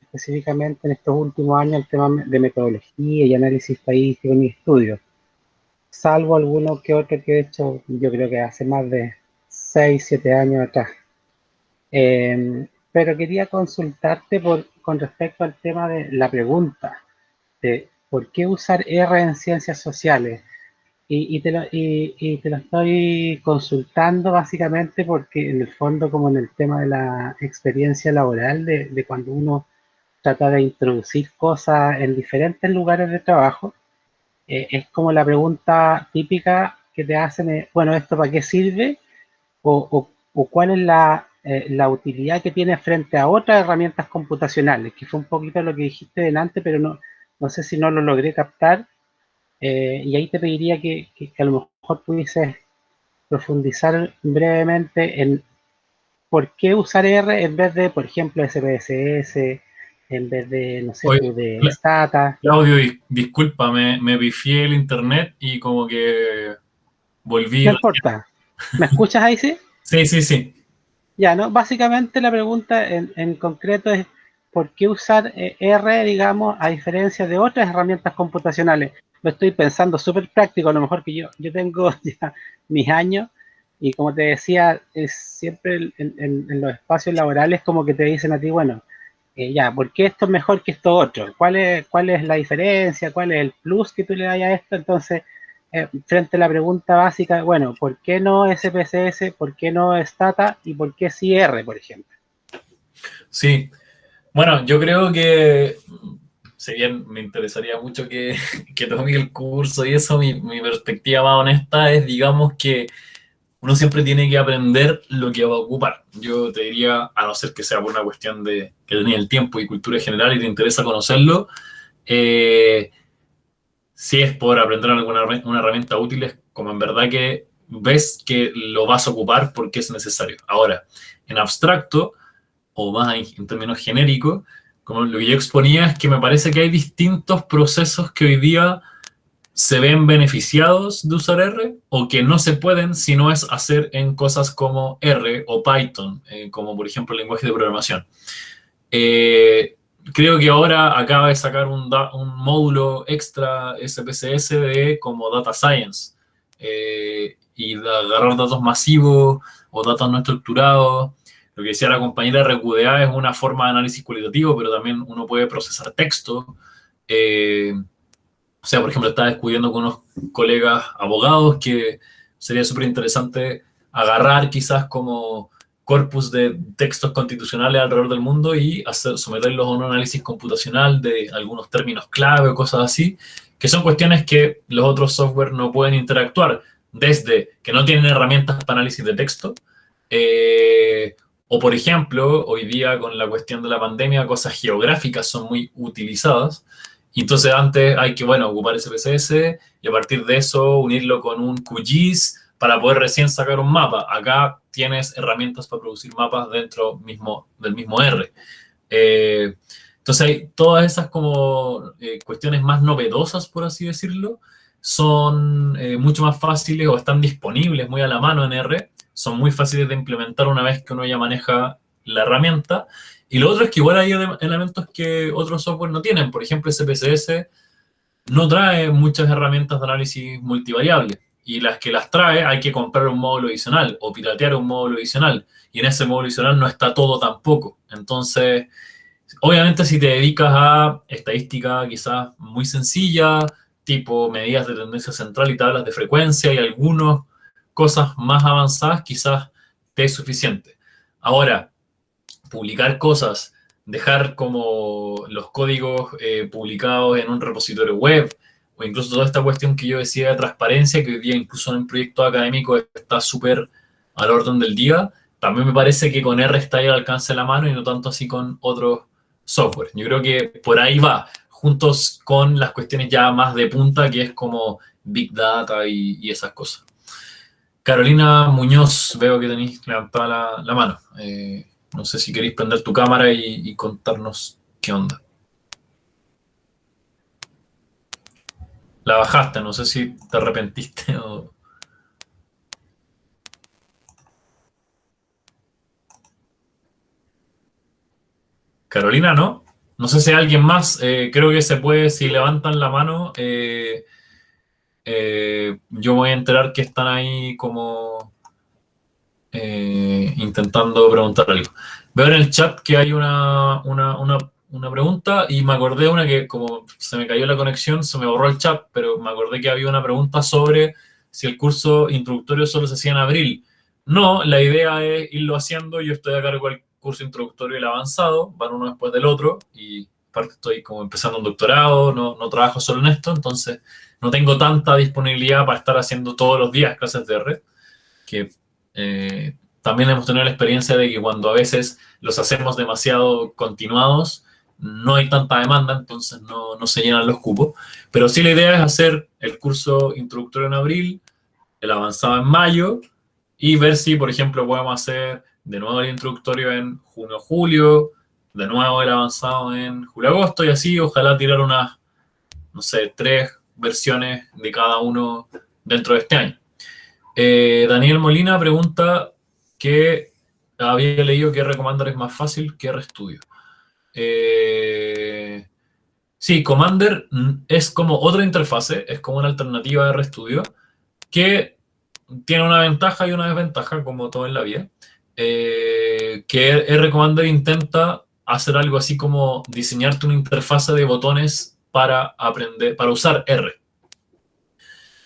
específicamente en estos últimos años al tema de metodología y análisis estadístico en mis estudios, salvo alguno que otro que he hecho, yo creo que hace más de 6 7 años atrás. Pero quería consultarte con respecto al tema de la pregunta de por qué usar R en ciencias sociales. Y te lo estoy consultando básicamente porque en el fondo, como en el tema de la experiencia laboral, de cuando uno trata de introducir cosas en diferentes lugares de trabajo, es como la pregunta típica que te hacen, bueno, ¿esto para qué sirve? O cuál es la utilidad que tiene frente a otras herramientas computacionales, que fue un poquito lo que dijiste delante, pero no sé si no lo logré captar. Y ahí te pediría que a lo mejor pudieses profundizar brevemente en por qué usar R en vez de, por ejemplo, SPSS, en vez de, no sé, Oye, de Stata. Claudio, disculpa, me pifié el internet y como que volví. No importa. ¿Me escuchas ahí, sí? Sí, sí, sí. Ya, ¿no? Básicamente la pregunta en concreto es ¿por qué usar R, digamos, a diferencia de otras herramientas computacionales? Lo estoy pensando súper práctico, a lo mejor que yo tengo ya mis años y como te decía, es siempre en los espacios laborales como que te dicen a ti, bueno, ya, ¿por qué esto es mejor que esto otro? ¿Cuál es la diferencia? ¿Cuál es el plus que tú le das a esto? Entonces, frente a la pregunta básica, bueno, ¿por qué no SPSS? ¿Por qué no Stata? ¿Y por qué sí R, por ejemplo? Sí. Bueno, yo creo que, si bien me interesaría mucho que tome el curso y eso, mi perspectiva más honesta es, digamos, que uno siempre tiene que aprender lo que va a ocupar. Yo te diría, a no ser que sea por una cuestión de que tenía el tiempo y cultura general y te interesa conocerlo, eh, si es por aprender una herramienta útil, es como en verdad que ves que lo vas a ocupar porque es necesario. Ahora, en abstracto, o más en términos genéricos, como lo que yo exponía es que me parece que hay distintos procesos que hoy día se ven beneficiados de usar R o que no se pueden si no es hacer en cosas como R o Python, como por ejemplo el lenguaje de programación. Eh, Creo que ahora acaba de sacar un módulo extra SPSS de como Data Science y de agarrar datos masivos o datos no estructurados. Lo que decía la compañera RQDA es una forma de análisis cualitativo, pero también uno puede procesar texto. O sea, por ejemplo, estaba discutiendo con unos colegas abogados que sería súper interesante agarrar quizás como corpus de textos constitucionales alrededor del mundo y someterlos a un análisis computacional de algunos términos clave o cosas así, que son cuestiones que los otros software no pueden interactuar, desde que no tienen herramientas para análisis de texto, o por ejemplo, hoy día con la cuestión de la pandemia, cosas geográficas son muy utilizadas. Y entonces antes hay que, bueno, ocupar SPSS y a partir de eso unirlo con un QGIS para poder recién sacar un mapa. Acá tienes herramientas para producir mapas dentro del mismo R. Entonces hay todas esas como cuestiones más novedosas, por así decirlo, son mucho más fáciles o están disponibles muy a la mano en R, son muy fáciles de implementar una vez que uno ya maneja la herramienta. Y lo otro es que igual hay elementos que otros software no tienen. Por ejemplo, SPSS no trae muchas herramientas de análisis multivariable. Y las que las trae hay que comprar un módulo adicional o piratear un módulo adicional. Y en ese módulo adicional no está todo tampoco. Entonces, obviamente si te dedicas a estadística quizás muy sencilla, tipo medidas de tendencia central y tablas de frecuencia y algunas cosas más avanzadas, quizás te es suficiente. Ahora, publicar cosas, dejar como los códigos publicados en un repositorio web, o incluso toda esta cuestión que yo decía de transparencia, que hoy día incluso en un proyecto académico está súper al orden del día, también me parece que con R está ahí al alcance de la mano y no tanto así con otros software. Yo creo que por ahí va, juntos con las cuestiones ya más de punta, que es como Big Data y esas cosas. Carolina Muñoz, veo que tenéis levantada la mano. No sé si queréis prender tu cámara y contarnos qué onda. La bajaste, no sé si te arrepentiste o... Carolina, ¿no? No sé si hay alguien más. Creo que se puede, si levantan la mano, yo voy a enterar que están ahí como intentando preguntar algo. Veo en el chat que hay una pregunta y me acordé de una que como se me cayó la conexión, se me borró el chat, pero me acordé que había una pregunta sobre si el curso introductorio solo se hacía en abril. No, la idea es irlo haciendo. Yo estoy a cargo del curso introductorio y el avanzado, van uno después del otro y aparte estoy como empezando un doctorado, no trabajo solo en esto, entonces no tengo tanta disponibilidad para estar haciendo todos los días clases de R, que también hemos tenido la experiencia de que cuando a veces los hacemos demasiado continuados, no hay tanta demanda, entonces no se llenan los cupos. Pero sí la idea es hacer el curso introductorio en abril, el avanzado en mayo, y ver si, por ejemplo, podemos hacer de nuevo el introductorio en junio-julio, de nuevo el avanzado en julio-agosto, y así ojalá tirar unas, no sé, 3 versiones de cada uno dentro de este año. Daniel Molina pregunta que había leído que R-Commander es más fácil que RStudio. Sí, Commander es como otra interfase, es como una alternativa de RStudio que tiene una ventaja y una desventaja, como todo en la vida. Que R-Commander intenta hacer algo así como diseñarte una interfase de botones para aprender, para usar R.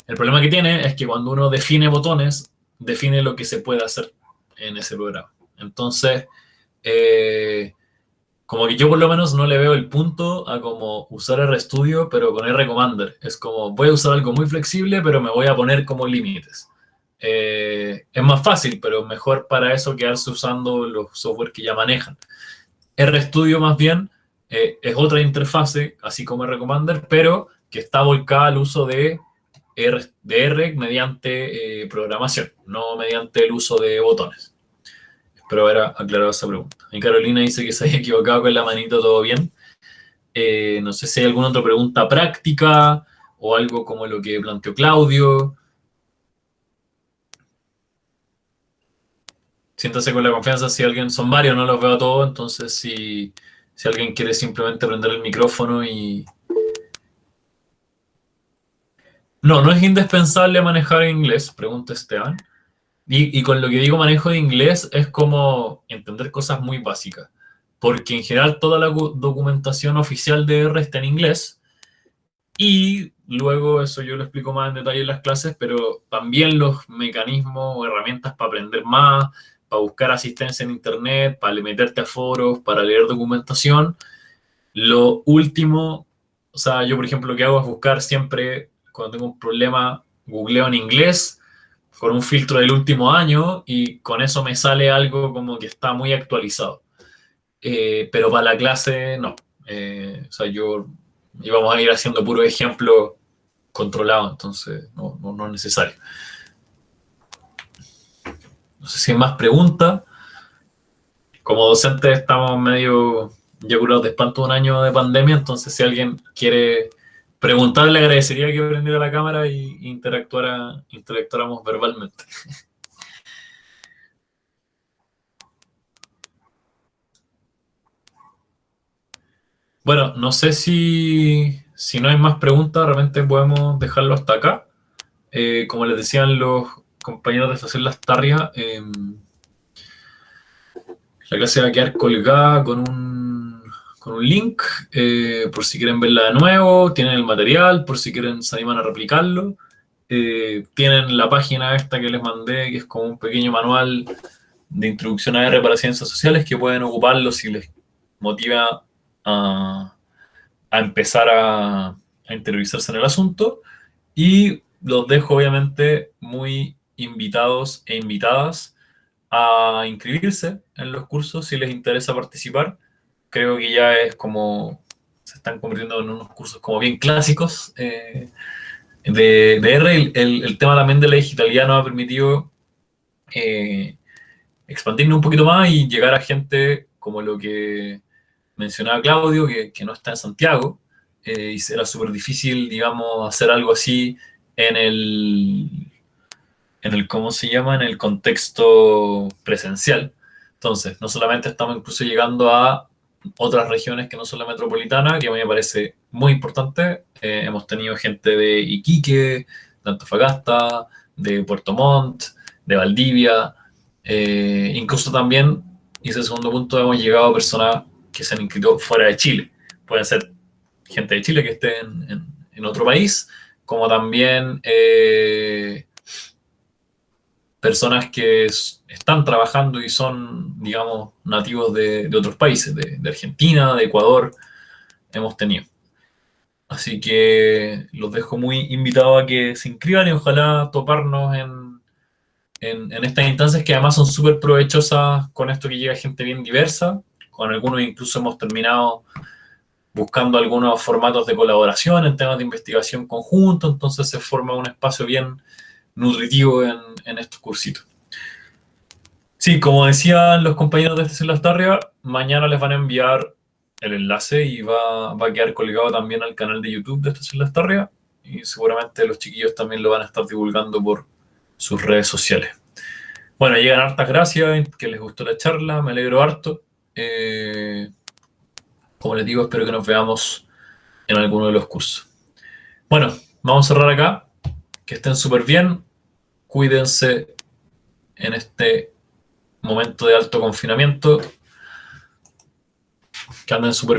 El problema que tiene es que cuando uno define botones, define lo que se puede hacer en ese programa. Entonces, como que yo por lo menos no le veo el punto a como usar RStudio, pero con R-Commander. Es como, voy a usar algo muy flexible, pero me voy a poner como límites. es más fácil, pero mejor para eso quedarse usando los software que ya manejan. RStudio más bien es otra interfase, así como RCommander, pero que está volcada al uso de R mediante programación, no mediante el uso de botones. Espero haber aclarado esa pregunta. Y Carolina dice que se había equivocado con la manito, todo bien. No sé si hay alguna otra pregunta práctica o algo como lo que planteó Claudio. Siéntase con la confianza si alguien, son varios, no los veo a todos, entonces si alguien quiere simplemente prender el micrófono y... No es indispensable manejar inglés, pregunta Esteban. Y con lo que digo manejo de inglés es como entender cosas muy básicas, porque en general toda la documentación oficial de R está en inglés, y luego eso yo lo explico más en detalle en las clases, pero también los mecanismos o herramientas para aprender más, para buscar asistencia en internet, para meterte a foros, para leer documentación. Lo último, o sea, yo por ejemplo lo que hago es buscar siempre, cuando tengo un problema, googleo en inglés, con un filtro del último año, y con eso me sale algo como que está muy actualizado. Pero para la clase no. O sea, íbamos a ir haciendo puro ejemplo controlado, entonces no es necesario. No sé si hay más preguntas. Como docente estamos medio ya curados de espanto de un año de pandemia, entonces si alguien quiere preguntar, le agradecería que prendiera la cámara y interactuáramos verbalmente. Bueno, no sé si no hay más preguntas, realmente podemos dejarlo hasta acá. Como les decían los compañeros de Estación Las Tarrias, la clase va a quedar colgada con un link, por si quieren verla de nuevo, tienen el material, por si quieren se animan a replicarlo. Tienen la página esta que les mandé, que es como un pequeño manual de introducción a R para ciencias sociales, que pueden ocuparlo si les motiva a empezar a interiorizarse en el asunto. Y los dejo obviamente muy invitados e invitadas a inscribirse en los cursos si les interesa participar. Creo que ya es como, se están convirtiendo en unos cursos como bien clásicos de R. El tema también de la digitalidad nos ha permitido expandirnos un poquito más y llegar a gente como lo que mencionaba Claudio, que no está en Santiago, y será súper difícil, digamos, hacer algo así en el, ¿cómo se llama? En el contexto presencial. Entonces, no solamente estamos incluso llegando a otras regiones que no son la metropolitana, que a mí me parece muy importante. Hemos tenido gente de Iquique, de Antofagasta, de Puerto Montt, de Valdivia, incluso también, y ese segundo punto, hemos llegado a personas que se han inscrito fuera de Chile. Pueden ser gente de Chile que esté en otro país, como también personas que están trabajando y son, digamos, nativos de otros países, de Argentina, de Ecuador, hemos tenido. Así que los dejo muy invitados a que se inscriban y ojalá toparnos en estas instancias que además son súper provechosas con esto que llega gente bien diversa. Con algunos incluso hemos terminado buscando algunos formatos de colaboración en temas de investigación conjunto, entonces se forma un espacio bien nutritivo en estos cursitos. Sí, como decían los compañeros de Estación Las Tarrias, mañana les van a enviar el enlace y va a quedar colgado también al canal de YouTube de Estación Las Tarrias, y seguramente los chiquillos también lo van a estar divulgando por sus redes sociales. Bueno, llegan hartas gracias, que les gustó la charla, me alegro harto. Como les digo, espero que nos veamos en alguno de los cursos. Bueno, vamos a cerrar acá. Que estén súper bien. Cuídense en este momento de alto confinamiento. Que anden súper bien.